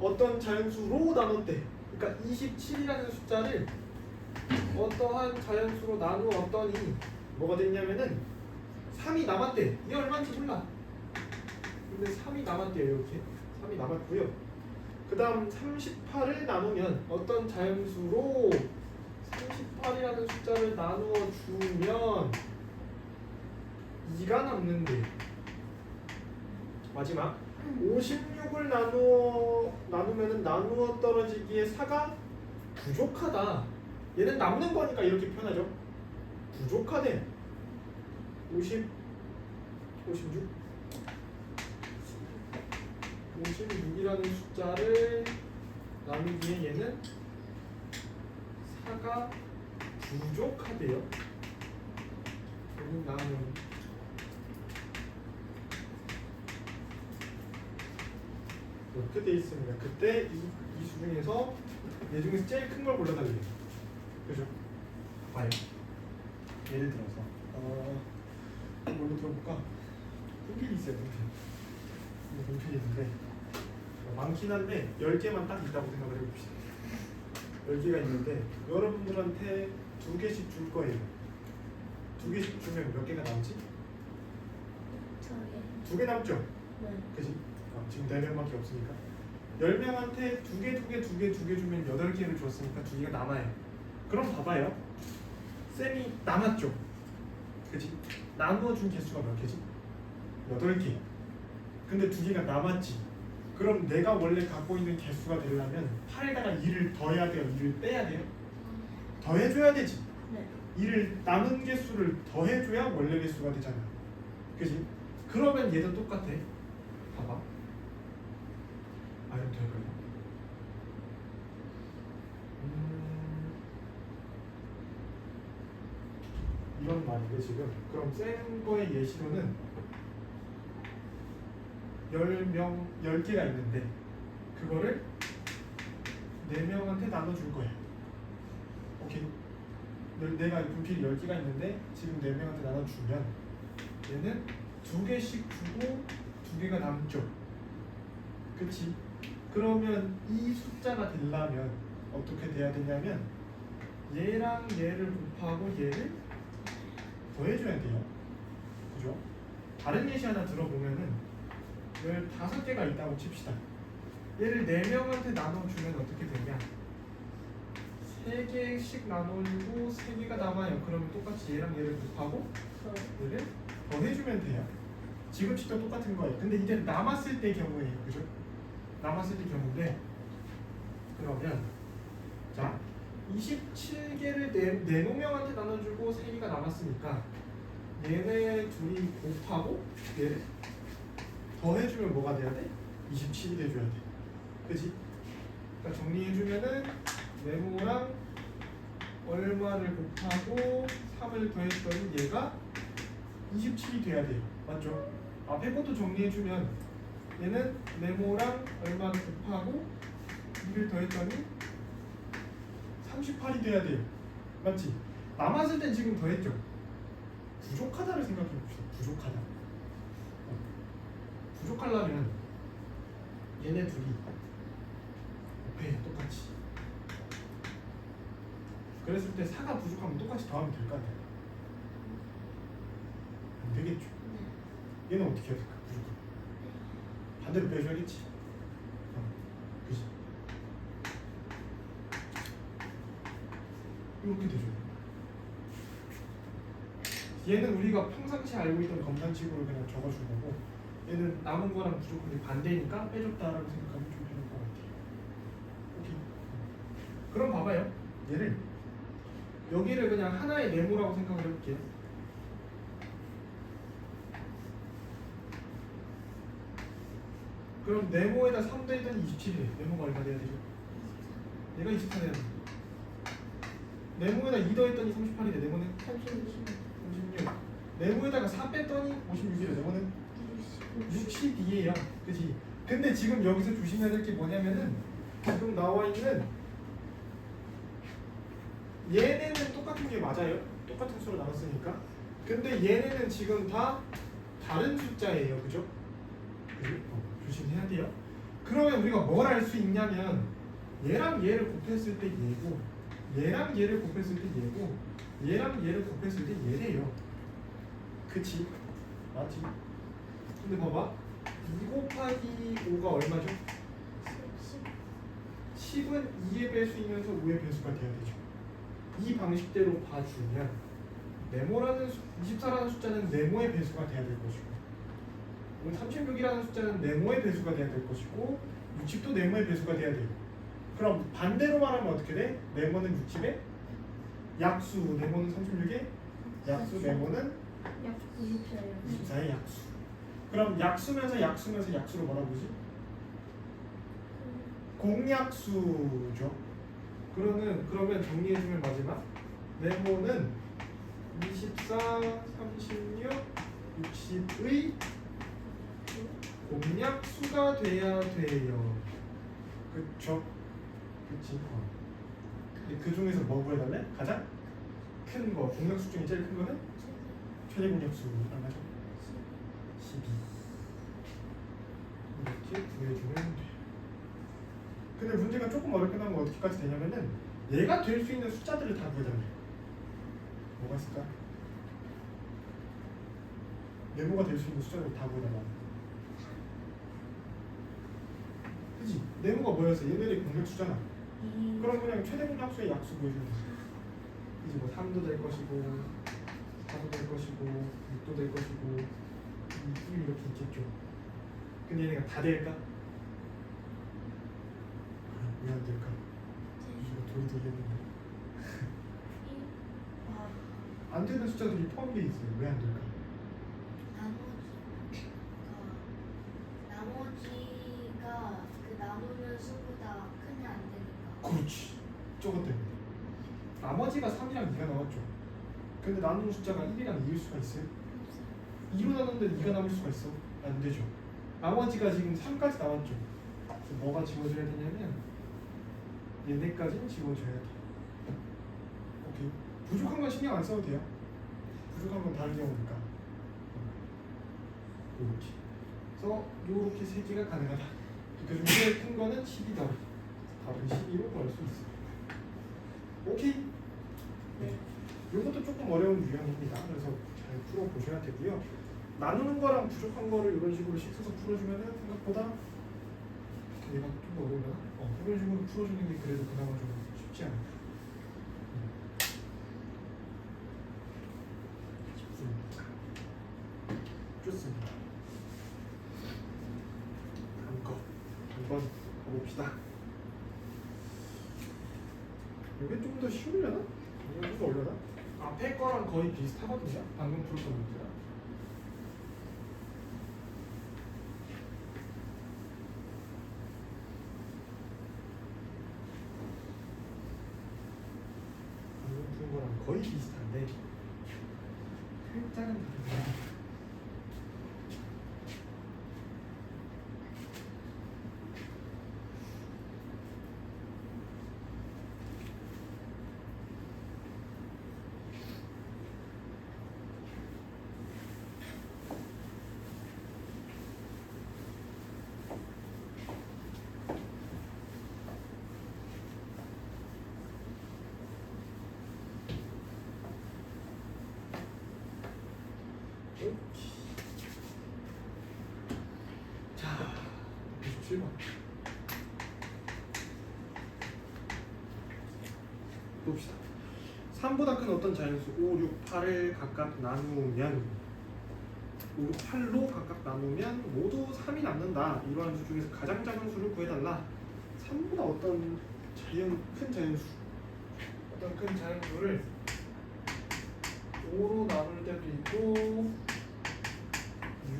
어떤 자연수로 나눴대. 그러니까 27이라는 숫자를 어떠한 자연수로 나누었더니 뭐가 됐냐면은 3이 남았대. 얘 얼마인지 몰라. 근데 3이 남았대요. 이렇게 3이 남았고요. 그 다음 38을 나누면 어떤 자연수로 38이라는 숫자를 나누어 주면 2가 남는데, 마지막 56을 나누면은 나누어 떨어지기에 4가 부족하다. 얘는 남는 거니까 이렇게 표현하죠. 부족하대. 56 56이라는 숫자를 나누기에 얘는 4가 부족하대요. 얘는 나누면 이렇게 돼 있습니다. 그때 이 수중에서 얘 중에서 제일 큰 걸 골라달래요. 그죠? 봐요. 예를 들어서 뭘로 들어볼까? 분필이 있어요. 분필이 있는데 많긴 한데 10개만 딱 있다고 생각을 해봅시다. 10개가 있는데 여러분들한테 2개씩 줄 거예요. 2개씩 주면 몇 개가 남지? 저게 2개 남죠? 네. 그지? 지금 4명밖에 없으니까 10명한테 2개 주면 8개를 줬으니까 2개가 남아요. 그럼 봐봐요. 쌤이 남았죠? 그지? 나누어 준 개수가 몇 개지? 8개. 근데 2개가 남았지. 그럼 내가 원래 갖고 있는 개수가 되려면 8에다가 2를 더해야 돼요? 2를 빼야 돼요? 더해줘야 되지. 네. 2를 남은 개수를 더해줘야 원래 개수가 되잖아. 그지? 그러면 얘도 똑같아. 봐봐. 이렇게 할까요? 이런 말이에요 지금. 그럼 쌤 거의 예시로는 10개가 있는데 그거를 4명한테 나눠줄 거예요. 오케이. 내가 분필이 10개가 있는데 지금 4명한테 나눠주면 얘는 2개씩 주고 2개가 남죠. 그치? 그러면 이 숫자가 되려면 어떻게 돼야 되냐면 얘랑 얘를 곱하고 얘를 더해줘야 돼요. 그죠? 다른 예시 하나 들어보면은 15개가 있다고 칩시다. 얘를 4명한테 나눠주면 어떻게 되냐? 3개씩 나눠주고 3개가 남아요. 그러면 똑같이 얘랑 얘를 곱하고 얘를 더해주면 돼요. 지금치도 똑같은 거예요. 근데 이제 남았을 때 경우에요. 그죠? 남았을 때 경우인데 그러면 자 27개를 4명한테 나눠주고 3개가 남았으니까 얘네 둘이 곱하고 얘를 더해주면 뭐가 돼야 돼? 27이 돼줘야 돼. 그치? 그러니까 정리해주면은 네모랑 얼마를 곱하고 3을 더했더니 얘가 27이 돼야 돼요. 맞죠? 앞에 것도 정리해주면 얘는 네모랑 얼마를 곱하고 2를 더했더니 38이 돼야 돼요. 맞지? 남았을 땐 지금 더했죠? 부족하다를 생각해 봅시다. 부족하다. 부족하려면 얘네 둘이 곱해 똑같이. 그랬을 때 4가 부족하면 똑같이 더하면 될 거 아니야? 안 되겠죠? 얘는 어떻게 해야 될까? 부족하면 반대로 빼줘야겠지. 그지? 이렇게 되죠. 얘는 우리가 평상시에 알고 있던 검산식으로 그냥 적어준 거고 얘는 남은 거랑 부족한 게 반대니까 빼줬다라고 생각하면 좀 편할 것 같아요. 오케이. 그럼 봐봐요. 얘를 여기를 그냥 하나의 네모라고 생각을 해볼게요. 그럼 네모에다 3 더했더니 27이래. 네모가 얼마 돼야 되죠? 얘가 24 돼야 돼. 네모에다 2 더했더니 38이래. 네모는 36. 네모에다가 4 뺐더니 56이래. 네모는 62예요. 그치? 근데 지금 여기서 조심해야 될 게 뭐냐면은 지금 나와 있는 얘네는 똑같은 게 맞아요. 똑같은 수로 나눴으니까. 근데 얘네는 지금 다 다른 숫자예요. 그죠? 조심해야 돼요. 그러면 우리가 뭘 알 수 있냐면 얘랑 얘를 곱했을 때 얘고 얘랑 얘를 곱했을 때 얘고 얘랑 얘를 곱했을 때 얘래요. 그치? 맞지? 근데 봐봐 2 곱하기 5가 얼마죠? 10은 2의 배수이면서 5의 배수가 돼야 되죠. 이 방식대로 봐주면 네모라는 24라는 숫자는 네모의 배수가 돼야 될 것이고 36이라는 숫자는 네모의 배수가 돼야 될 것이고 60도 네모의 배수가 돼야 돼요. 그럼 반대로 말하면 어떻게 돼? 네모는 60의 약수, 네모는 36의 약수, 네모는 약 94예요. 24의 약수. 그럼 약수면서 약수면서 약수로 뭐라 부르지? 공약수죠. 그러면 정리해주면 마지막 네모는 24, 36, 60의 공약수가 돼야 돼요. 그쵸? 그치? 근데 그 중에서 뭐 구해달래? 가장 큰 거, 공약수 중에 제일 큰 거는 최대 공약수 얼마죠? 12. 이렇게 구해주면 돼요. 근데 문제가 조금 어렵게 나온 건 어떻게까지 되냐면은 얘가 될 수 있는 숫자들을 다 구해달래. 뭐가 있을까? 네모가 될 수 있는 숫자를 다 구해달라. 그치? 네모가 뭐였어? 얘네들이 공약수잖아. 그럼 그냥 최대 공약수의 약수 구해주면 돼. 그치? 뭐 3도 될 것이고 4도 될 것이고 6도 될 것이고 1 이렇게 있겠죠. 근데 얘네가 다 될까? 왜 안 될까? 이거 도리도리했는데 안 되는 숫자들이 포함되어 있어요. 왜 안 될까? 나머지가 그 나누는 수보다 크면 안 되니까. 그렇지. 저것 때문에. 나머지가 3이랑 2가 나왔죠. 근데 나누는 숫자가 1이랑 2일 수가 있어요? 2로 나누는데 2가 남을 수가 있어? 안 되죠. 나머지가 지금 3까지 나왔죠. 그래서 뭐가 지워져야 되냐면 얘네까지는 지워져야 돼. 오케이. 부족한 건 신경 안 써도 돼요. 부족한 건 다른 경우니까. 이렇게. 그래서 이렇게 세 개가 가능하다. 그 중에 제일 큰 거는 10이다. 답은 12로 구할 수 있어요. 오케이. 네. 이것도 조금 어려운 유형입니다. 그래서 잘 풀어보셔야 되고요. 나누는 거랑 부족한 거를 이런 식으로 씻어서 풀어주면 생각보다 얘가 좀 더 어려우나? 이런 식으로 풀어주는 게 그래도 그나마 좀 쉽지 않을까. 쉽습니다. 좋습니다. 다음 거 한번 가봅시다. 이게 좀 더 쉬우려나? 이게 좀 더 어려나? 앞에 거랑 거의 비슷하거든요. 방금 풀었던 문제랑. 방금 푸는 거랑 거의 비슷한데 살짝은 다르다. 자, 97번. 봅시다. 3보다 큰 어떤 자연수 5, 6, 8을 각각 나누면 5, 6, 8로 각각 나누면 모두 3이 남는다. 이러한 수 중에서 가장 작은 수를 구해달라. 3보다 어떤 큰 자연수 어떤 큰 자연수를 5로 나눌 때도 있고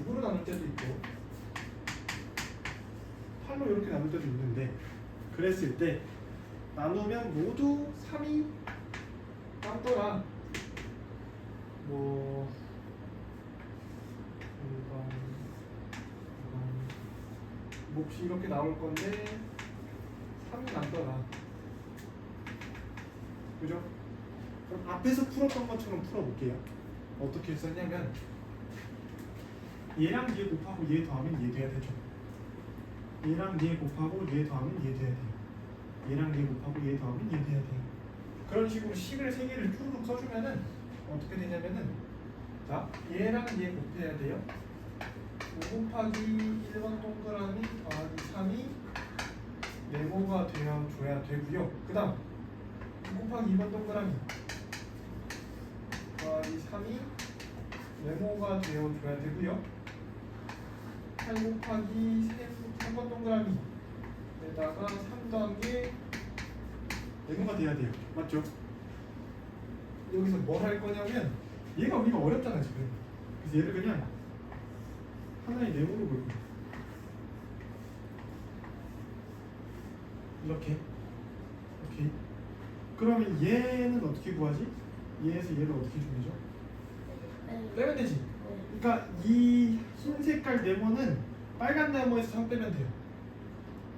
6으로 나눌 때도 있고 8로 이렇게 나눌 때도 있는데 그랬을 때 나누면 모두 3이 남더라. 뭐 1번 몫이 이렇게 나올 건데 3이 남더라. 그죠? 그럼 앞에서 풀었던 것처럼 풀어볼게요. 어떻게 썼냐면 얘랑 얘 곱하고 얘 더하면 얘 돼야 되죠. 얘랑 얘 곱하고 얘 더하면 얘 돼야 돼요. 얘랑 얘 곱하고 얘 더하면 얘 돼야 돼요. 그런 식으로 식을 3개를 쭈르륵 써주면은 어떻게 되냐면은 자, 얘랑 얘 곱해야 돼요. 5 곱하기 1번 동그라미 더하기 3이 네모가 되어줘야 되고요. 그 다음 2 곱하기 2번 동그라미 더하기 3이 네모가 되어줘야 되고요. 8 곱하기 3번 동그라미에다가 3 더한 게 네모가 돼야 돼요. 맞죠? 여기서 뭘 할 거냐면 얘가 우리가 어렵잖아 지금. 그래서 얘를 그냥 하나의 네모로 볼 거야. 이렇게. 오케이. 그러면 얘는 어떻게 구하지? 얘에서 얘를 어떻게 주면죠? 빼면 되지. 그러니까 이 흰 색깔 네모는 빨간 네모에서 3 빼면 돼요.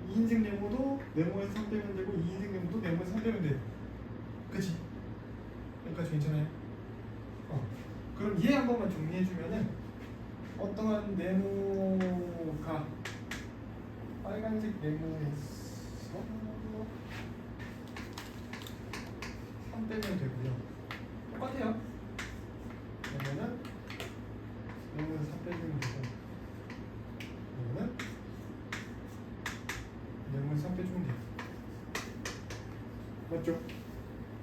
이 흰색 네모도 네모에서 3 빼면 되고 이 흰색 네모도 네모에서 3 빼면 돼요. 그치? 여기까지 괜찮아요? 그럼 얘 한 번만 정리해주면은 어떠한 네모가 빨간색 네모에서 3 빼면 되고요. 똑같아요. 그러면은 네모에서 3 빼주면 되고 그러면은 네모에서 3 빼주면 돼요. 맞죠?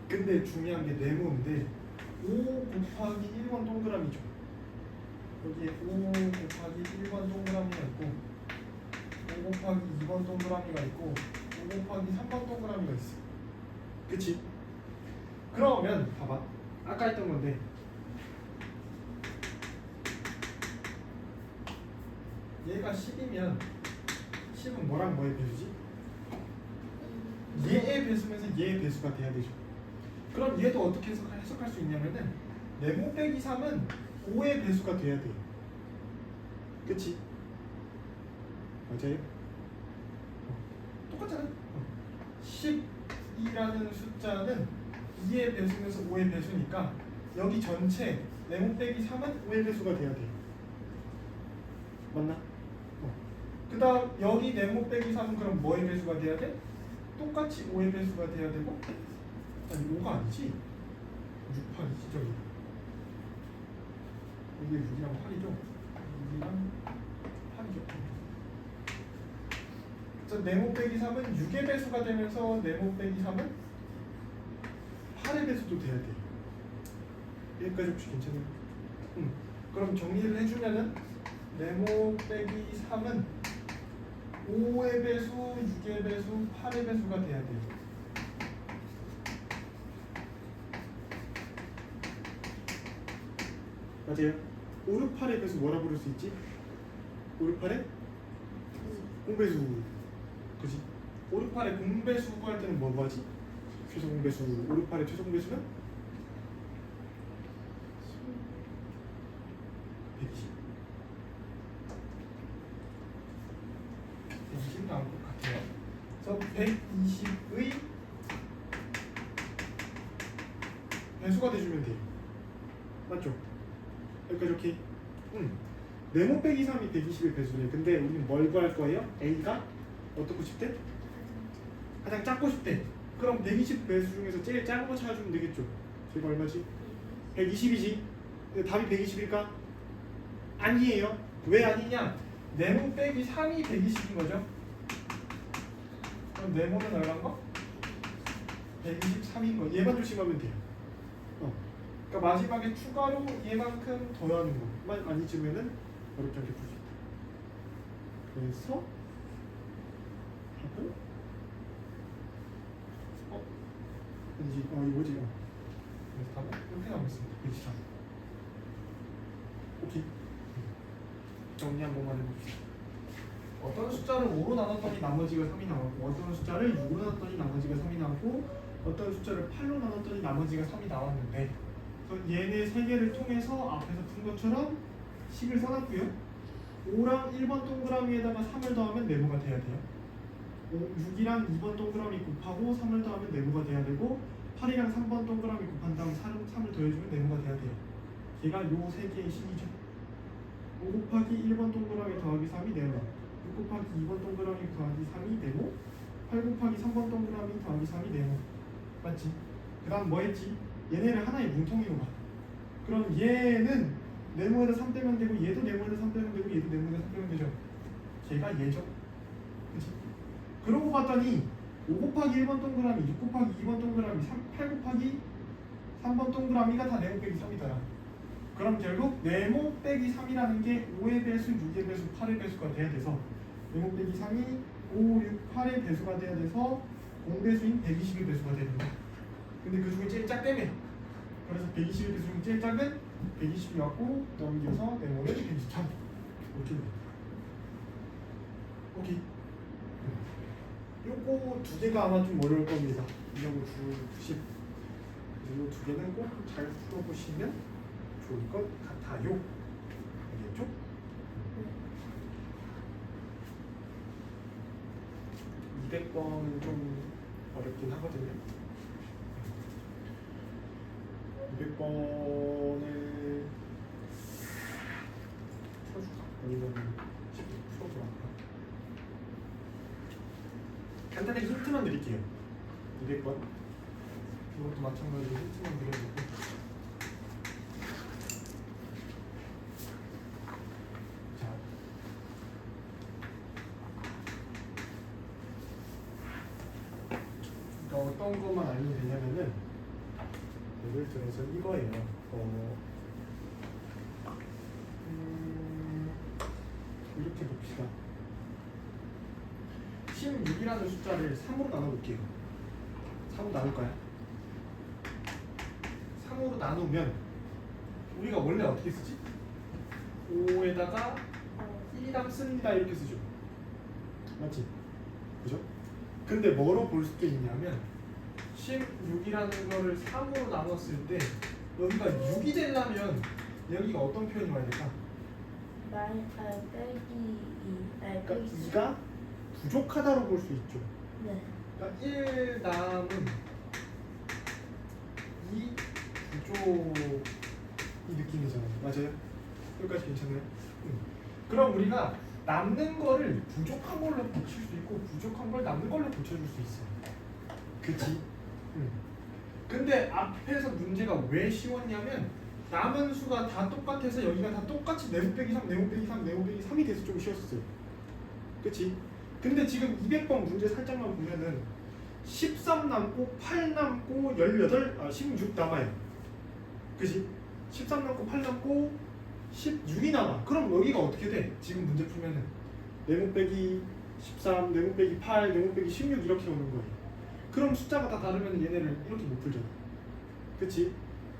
근데 중요한 게 네모인데 5 곱하기 1번 동그라미죠. 여기에 5 곱하기 1번 동그라미가 있고 5 곱하기 2번 동그라미가 있고 5 곱하기 3번 동그라미가 있어. 그치? 그러면 봐봐. 아까 했던 건데 얘가 10이면 10은 뭐랑 뭐의 배수지? 얘의 배수면서 얘의 배수가 돼야 되죠. 그럼 얘도 어떻게 해석할 수 있냐면은 네모 빼기 3은 5의 배수가 돼야 돼요. 그치? 맞아요? 똑같잖아. 10이라는 숫자는 2의 배수면서 5의 배수니까 여기 전체 네모 빼기 3은 5의 배수가 돼야 돼요. 맞나? 그 다음 여기 네모 빼기 3은 그럼 뭐의 배수가 돼야 돼? 똑같이 5의 배수가 돼야 되고 아니 5가 아니지 6, 8이지 저기 이게 6이랑 8이죠 6이랑 8이죠 그래서 네모 빼기 3은 6의 배수가 되면서 네모 빼기 3은 8의 배수도 돼야 돼. 여기까지 혹시 괜찮아요? 그럼 정리를 해주면은 네모 빼기 3은 5의 배수, 6의 배수, 8의 배수가 돼야 돼요. 맞아요. 5, 6, 8의 배수 뭐라 부를 수 있지? 5, 6, 8의 공배수. 그지? 5, 6, 8의 공배수 구할 때는 뭐 하지? 최소 공배수. 5, 6, 8의 최소 공배수는? 120. 120 나올 것 같아요. 그래서 120의 배수가 돼주면 돼요. 맞죠? 여기까지 오케이? 네모 빼기 3이 120의 배수래. 근데 우리는 뭘 구할 거예요? A가 어떻고 싶대? 가장 작고 싶대. 그럼 120 배수 중에서 제일 작은 거 찾아주면 되겠죠? 저희가 얼마지? 120이지? 근데 답이 120일까? 아니에요. 왜 아니냐? 네모 빼기 3이 120인 거죠? 그럼 네모는 얼마인 거? 123인 거. 얘만 조심하면 돼요. 그러니까 마지막에 추가로 얘만큼 더하는 것만 안 잊으면은 어렵지 않게 풀 수 있다. 그래서 답은 아니지. 이거지. 그래서 답은 이렇게 나오겠습니다. 123. 오케이. 정리 한 번만 해봅시다. 어떤 숫자를 5로 나눴더니 나머지가 3이 나왔고 어떤 숫자를 6로 나눴더니 나머지가 3이 나왔고 어떤 숫자를 8로 나눴더니 나머지가 3이 나왔는데 그래서 얘네 세 개를 통해서 앞에서 푼 것처럼 식을 써놨고요. 5랑 1번 동그라미에다가 3을 더하면 네모가 돼야 돼요. 6이랑 2번 동그라미 곱하고 3을 더하면 네모가 돼야 되고 8이랑 3번 동그라미 곱한 다음 3을 더해주면 네모가 돼야 돼요. 얘가 요 세 개의 식이죠. 5 곱하기 1번 동그라미 더하기 3이 네모 6 곱하기 2번 동그라미 더하기 3이 네모 8 곱하기 3번 동그라미 더하기 3이 네모 맞지? 그 다음 뭐 했지? 얘네를 하나의 뭉텅이로 봐. 그럼 얘는 네모에다 3 빼면 되고 얘도 네모에다 3 빼면 되고 얘도 네모에다 3 빼면 되죠. 걔가 얘죠. 그치? 그러고 봤더니 5 곱하기 1번 동그라미, 6 곱하기 2번 동그라미, 8 곱하기 3번 동그라미가 다 네모 빼기 3이더라. 그럼 결국 네모 빼기 3이라는 게 5의 배수, 6의 배수, 8의 배수가 돼야 돼서 네모 빼기 3이 5, 6, 8의 배수가 돼야 돼서 공배수인 120의 배수가 되는 거야. 근데 그 중에 제일 작다며. 그래서 120의 배수 중에 제일 작은 120이 왔고 넘겨서 네모는 123 이렇게 돼. 오케이. 요거 두 개가 아마 좀 어려울 겁니다. 이런 거 주십. 이 두 개는 꼭 잘 풀어보시면 좋을 것 같아요. 알겠죠? 200번은 좀 어렵긴 하거든요. 200번을 풀어줄까? 아니면 풀어볼까? 간단하게 힌트만 드릴게요. 200번. 이것도 마찬가지로 힌트만 드려보고. 자. 그러니까 어떤 것만 알면 되냐면은 예를 들어서 이거예요. 이렇게 봅시다. 16이라는 숫자를 3으로 나눠볼게요. 3으로 나눌까요? 3으로 나누면 우리가 원래 어떻게 쓰지? 5에다가 1이랑 씁니다 이렇게 쓰죠. 맞지? 그죠? 근데 뭐로 볼 수도 있냐면 16이라는 거를 3으로 나눴을 때 여기가 6이 되려면 여기가 어떤 표현이 와야 될까? 빼기 2. 그러니까 2가 부족하다로 볼 수 있죠. 네. 그러니까 1 남은 2 부족이 느낌이잖아요. 맞아요? 여기까지 괜찮아요? 그럼 우리가 남는 거를 부족한 걸로 고칠 수 있고 부족한 걸 남는 걸로 고쳐줄 수 있어요. 그치? 근데 앞에서 문제가 왜 쉬웠냐면 남은 수가 다 똑같아서 여기가 다 똑같이 네모 빼기 3, 네모 빼기 3, 네모 빼기 3이 돼서 좀 쉬웠어요. 그치? 근데 지금 200번 문제 살짝만 보면은 13 남고 8 남고 16 남아요. 그치? 13 남고 8 남고 16이 남아. 그럼 여기가 어떻게 돼? 지금 문제 풀면은 네모 빼기 13, 네모 빼기 8, 네모 빼기 16 이렇게 오는 거예요. 그럼 숫자가 다 다르면 얘네를 이렇게 못 풀잖아. 그치?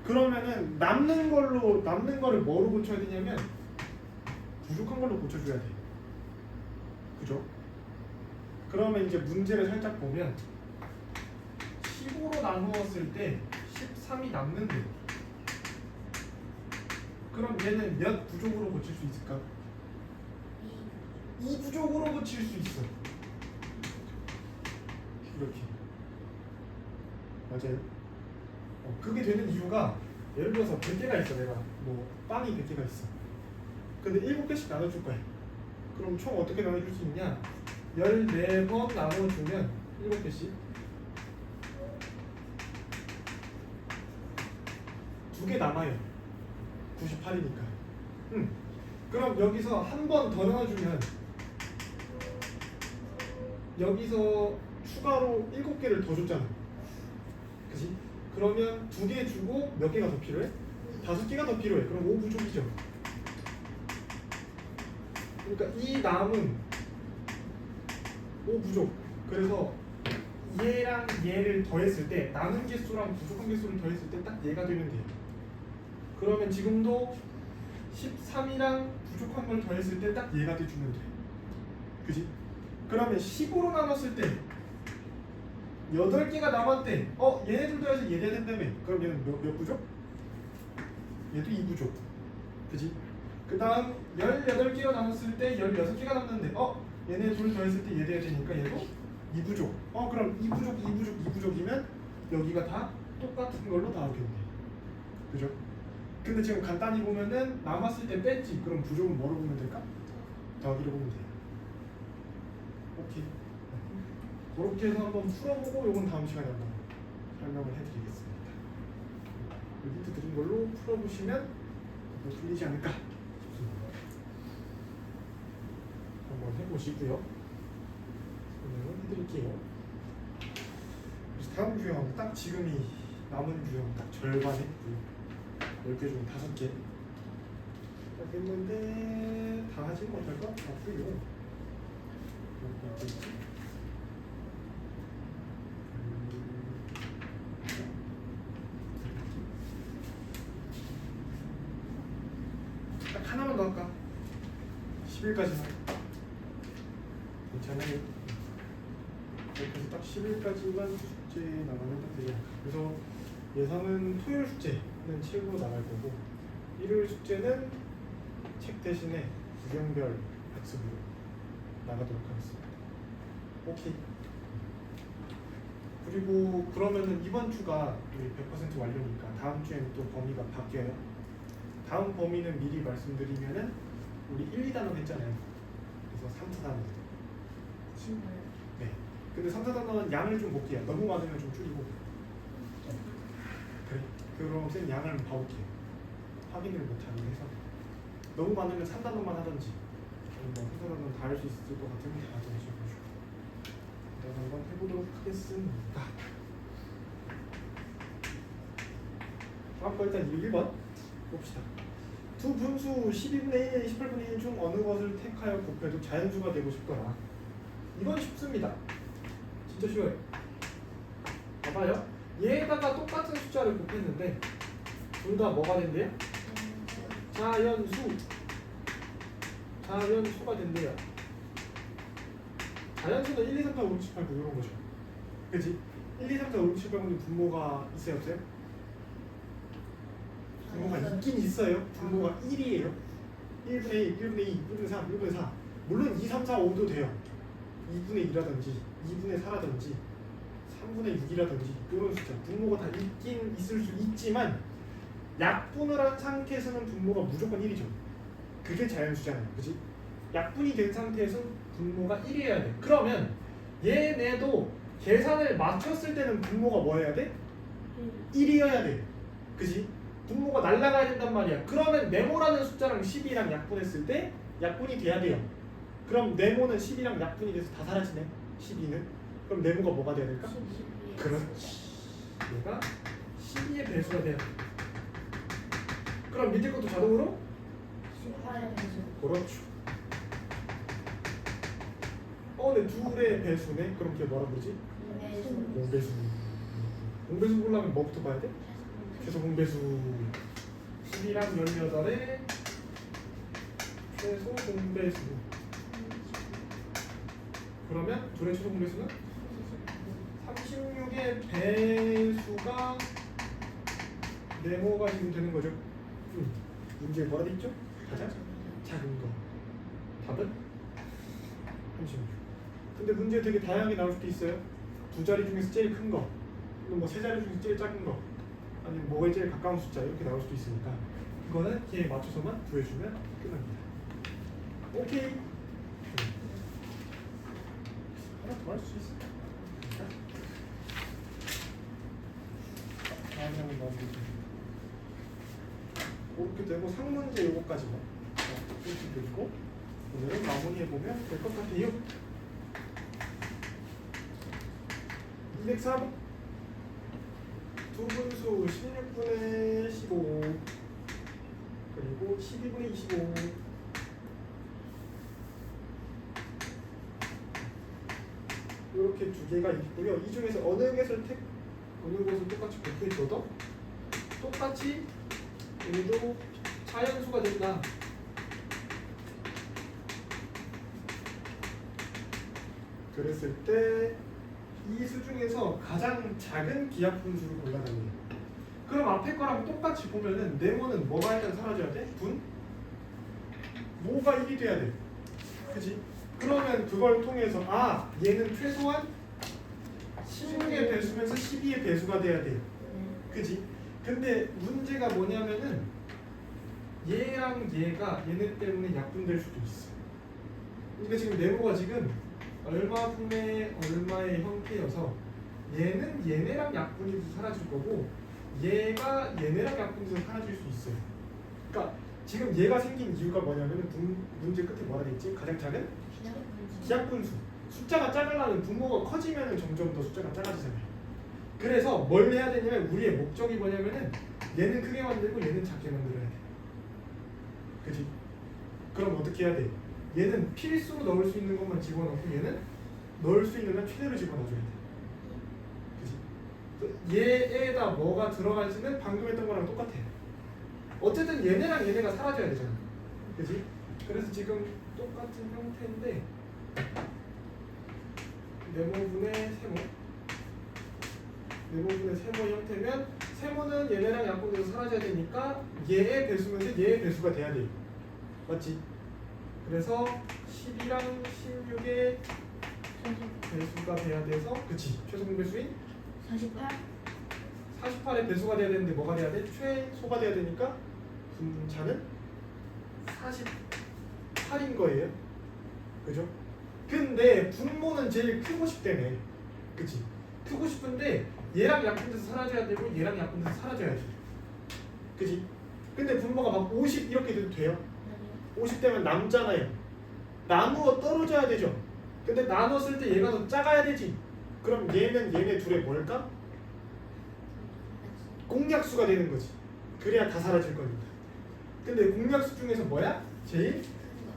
그러면은 남는 거를 뭐로 고쳐야 되냐면 부족한 걸로 고쳐줘야 돼. 그죠? 그러면 이제 문제를 살짝 보면 15로 나누었을 때 13이 남는데 그럼 얘는 몇 부족으로 고칠 수 있을까? 2 부족으로 고칠 수 있어. 이렇게. 맞아요? 그게 되는 이유가 예를 들어서 100개가 있어. 내가 뭐 빵이 100개가 있어. 근데 7개씩 나눠줄 거야. 그럼 총 어떻게 나눠줄 수 있냐? 14번 나눠주면 7개씩 2개 남아요. 98이니까. 그럼 여기서 한 번 더 나눠주면 여기서 추가로 7개를 더 줬잖아. 그치? 그러면 2개 주고 몇 개가 더 필요해? 5개가 더 필요해. 그럼 5부족이죠. 그러니까 이 남은 5부족. 그래서 얘랑 얘를 더했을 때 남은 개수랑 부족한 개수를 더했을 때 딱 얘가 되면 돼요. 그러면 지금도 13이랑 부족한 걸 더했을 때 딱 얘가 돼주면 돼. 그지? 그러면 15로 나눴을 때 8개가 남았대. 얘네들 더해서 얘 돼야 된다며. 그럼 얘는 몇 부족? 얘도 2부족. 그지? 그 다음 18개로 나눴을 때 16개가 남는데 얘네 둘 더했을 때 얘 돼야 되니까 얘도 2부족. 그럼 2부족이면 여기가 다 똑같은 걸로 나오겠네. 그죠? 근데 지금 간단히 보면은 남았을 때 뺐지. 그럼 부족은 뭐로 보면 될까? 더하기로 보면 돼요. 오케이. 그렇게 해서 한번 풀어보고 요건 다음 시간에 한번 설명을 해드리겠습니다. 힌트 드린 걸로 풀어보시면 뭐 풀리지 않을까 싶습니다. 한번 해보시고요. 설명을 해드릴게요. 그래서 다음 유형 딱 지금이 남은 유형 딱 절반에 10개 중 5개 딱 했는데 다 하지는 못할까? 아프요. 딱 하나만 더 할까? 10일까지만 괜찮아요. 그래서 딱 10일까지만 숙제 나가면 딱 되지 않을까. 그래서 예상은 토요일 숙제는 책으로 나갈 거고 일요일 숙제는 책 대신에 구경별 학습으로 나가도록 하겠습니다. 오케이. 그리고 그러면은 이번 주가 우리 100% 완료니까 다음 주에는 또 범위가 바뀌어요. 다음 범위는 미리 말씀드리면은 우리 1, 2단원 했잖아요. 그래서 3, 4단원. 신발. 네. 근데 3, 4단원 양을 좀 볼게요. 너무 많으면 좀 줄이고. 그래. 그럼 쌤 양을 한번 봐볼게요. 확인을 못하긴 해서. 너무 많으면 3단원만 하던지. 아니면 뭐 3, 4단원 다 할 수 있을 것 같으면 다 하던지 해가지고. 일단 한번 해보도록 하겠습니다. 다음 거 일단 1번 봅시다. 두 분수 12분의 1, 18분의 1 중 어느 것을 택하여 곱해도 자연수가 되고 싶더라. 이건 쉽습니다. 진짜 쉬워요. 봐봐요. 얘에다가 똑같은 숫자를 곱했는데 둘 다 뭐가 된대요? 자연수가 된대요. 자연수는 1, 2, 3, 4, 5, 6, 7, 8, 9 이런 거죠. 그치? 1, 2, 3, 4, 5, 6, 7, 8, 9는 분모가 있어요 없어요? 분모가 있긴 있어요. 분모가 1이에요. 1분의 1, 1분의 2, 1분의 3, 1분의 4. 물론 2, 3, 4, 5도 돼요. 2분의 2라든지 2분의 4라든지 3분의 6이라든지 이런 숫자. 분모가 다 있긴 있을 수 있지만 약분을 한 상태에서는 분모가 무조건 1이죠. 그게 자연수잖아요. 그치? 약분이 된 상태에서는 분모가 1이어야 돼. 그러면 얘네도 계산을 맞췄을 때는 분모가 뭐 해야 돼? 1이어야 돼. 그치? 분모가 날라가야 된단 말이야. 그러면 네모라는 숫자랑 12랑 약분했을 때 약분이 돼야 돼요. 그럼 네모는 12랑 약분이 돼서 다 사라지네. 12는. 그럼 네모가 뭐가 돼야 될까? 그렇지. 얘가 12의 배수가 돼야 돼. 그럼 밑에 것도 자동으로? 그렇죠. 근데 둘의 배수네? 그럼 걔 뭐라 그러지? 공배수. 공배수 보려면 뭐부터 봐야 돼? 최소 공배수. 12랑 18의 최소 공배수. 그러면 둘의 최소 공배수는? 36의 배수가 네모가 지금 되는 거죠. 문제에 뭐라 돼 있죠? 가장 작은 거. 답은 36. 근데 문제 되게 다양하게 나올 수도 있어요. 두 자리 중에서 제일 큰 거, 또는 뭐 세 자리 중에서 제일 작은 거, 아니면 뭐에 제일 가까운 숫자 이렇게 나올 수도 있으니까 이거는 걔에 맞춰서만 구해주면 끝납니다. 오케이. 하나 더 할 수 있어. 다음에 한번 넣어보겠습니다. 이렇게 되고 상문제 요거까지만 해주고 오늘은 마무리해보면 될 것 같아요. 204번 두 분수 16분의 15 그리고 12분의 25 이렇게 두 개가 있고요. 이 중에서 어느 것을 똑같이 곱해줘도 똑같이 얘도 자연수가 된다. 그랬을 때 이 수 중에서 가장 작은 기하 분수를 골라달래요. 그럼 앞에 거랑 똑같이 보면은 네모는 뭐가 일단 사라져야 돼? 분? 뭐가 1이 돼야 돼. 그치? 그러면 그걸 통해서 얘는 최소한 16의 배수면서 12의 배수가 돼야 돼. 그치? 근데 문제가 뭐냐면은 얘랑 얘가 얘네 때문에 약분될 수도 있어. 그러니까 지금 네모가 지금 얼마 분의 얼마의 형태여서 얘는 얘네랑 약분이 돼서 사라질 거고 얘가 얘네랑 약분이 돼서 사라질 수 있어요. 그러니까 지금 얘가 생긴 이유가 뭐냐면 문제 끝에 뭐라 돼 있지? 가장 작은 기하분수. 숫자가 작으려면 분모가 커지면 점점 더 숫자가 작아지잖아요. 그래서 뭘 해야 되냐면 우리의 목적이 뭐냐면은 얘는 크게 만들고 얘는 작게 만들어야 돼. 그치? 그럼 어떻게 해야 돼? 얘는 필수로 넣을 수 있는 것만 집어넣고 얘는 넣을 수 있는 건 최대로 집어넣어줘야 돼. 그치? 얘에다 뭐가 들어갈지는 방금 했던 거랑 똑같아. 어쨌든 얘네랑 얘네가 사라져야 되잖아. 그치? 그래서 지금 똑같은 형태인데 네모분의 세모 네모분의 세모 형태면 세모는 얘네랑 약분돼서 사라져야 되니까 얘의 배수면 얘의 배수가 돼야 돼. 맞지? 그래서 12랑 16의 배수가 돼야 돼서 그치? 최소 공배수인 48? 48의 배수가 돼야 되는데 뭐가 돼야 돼? 최소가 돼야 되니까 분자는 48인 거예요. 그죠? 근데 분모는 제일 크고 싶다며. 그치? 크고 싶은데 얘랑 약분돼서 사라져야 되고 얘랑 약분돼서 사라져야지. 그치? 근데 분모가 막 50 이렇게 돼도 돼요? 50 되면 남잖아요. 나누어 떨어져야 되죠. 근데 나눴을 때 얘가 더 작아야 되지. 그럼 얘는 얘네 둘의 뭘까? 공약수가 되는 거지. 그래야 다 사라질 거니까. 근데 공약수 중에서 뭐야? 제일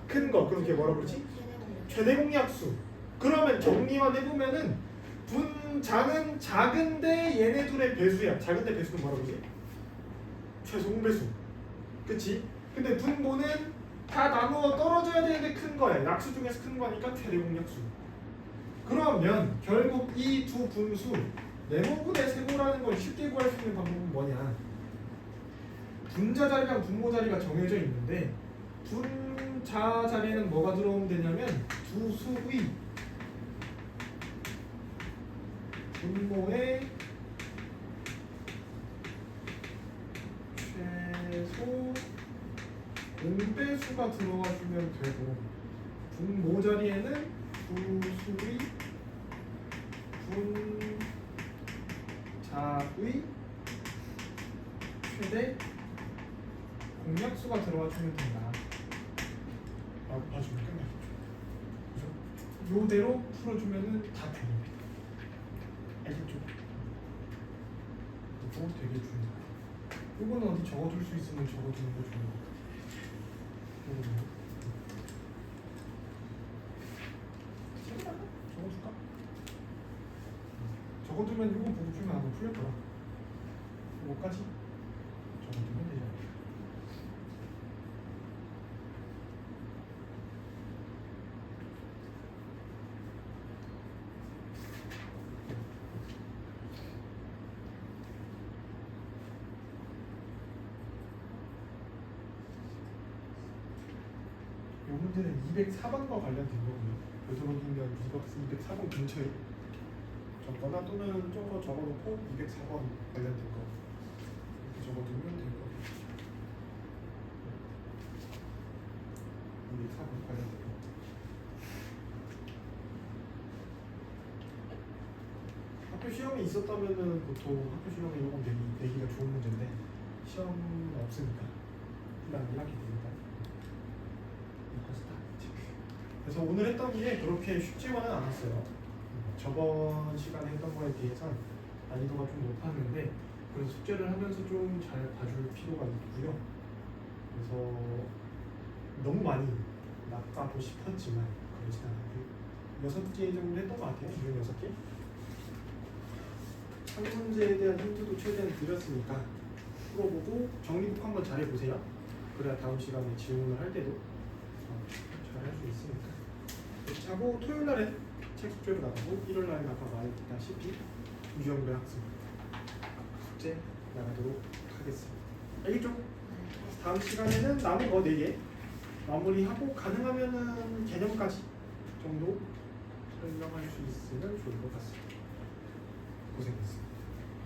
큰 거. 그럼 걔 뭐라 그러지? 최대 공약수. 그러면 정리만 해보면은 분자는 작은데 얘네 둘의 배수야. 작은데 배수는 뭐라 그러지? 최소 공배수. 그치? 근데 분모는 다 나누어 떨어져야 되는데 큰 거야. 약수 중에서 큰 거니까 최대 공약수. 그러면 결국 이 두 분수 네모분의 세모라는 걸 쉽게 구할 수 있는 방법은 뭐냐? 분자 자리랑 분모 자리가 정해져 있는데 분자 자리에는 뭐가 들어오면 되냐면 두 수의 분모의 최소 공배수가 들어와 주면 되고 분모 자리에는 두 수의 분자의 최대 공약수가 들어와 주면 된다. 라고 봐주면 끝나겠죠. 그죠? 요대로 풀어주면은 다 됩니다. 알겠죠? 이거 되게 중요해요. 이거는 어디 적어둘 수 있으면 적어두는 거 좋은 거 같아요. 적어줄까? 적어두면 이거 보고 주면 아마 풀릴 거야. 이거까지 적어두면 되죠. 이 문제는 204번과 관련된 거고요. 되도록이면 204번 근처에 적거나 또는 좀더 적어놓고 204번 관련된 거 이렇게 적어두면 될 거예요. 204번 관련된 거. 학교 시험이 있었다면은 보통 학교 시험에 이건 내기가 좋은 문제인데 시험 없으니까 그냥 이렇게 됩니다. 그래서 오늘 했던 게 그렇게 쉽지만은 않았어요. 저번 시간에 했던 거에 비해서 난이도가 좀 높았는데 그래서 숙제를 하면서 좀 잘 봐줄 필요가 있고요. 그래서 너무 많이 낚아도 싶었지만 그러진 않았고요. 6개 정도 했던 것 같아요. 이런 6개. 한 문제에 대한 힌트도 최대한 드렸으니까 풀어보고 정리북 한번 잘 해보세요. 그래야 다음 시간에 질문을 할 때도 잘 할 수 있으니까. 하고 토요일 날에 책 숙제로 나가고 일요일 날에 아까 말했다시피 유형별 학습 숙제 나가도록 하겠습니다. 알겠죠? 다음 시간에는 남은 거 4개 마무리하고 가능하면은 개념까지 정도 설명할 수 있으면 좋을 것 같습니다. 고생했습니다.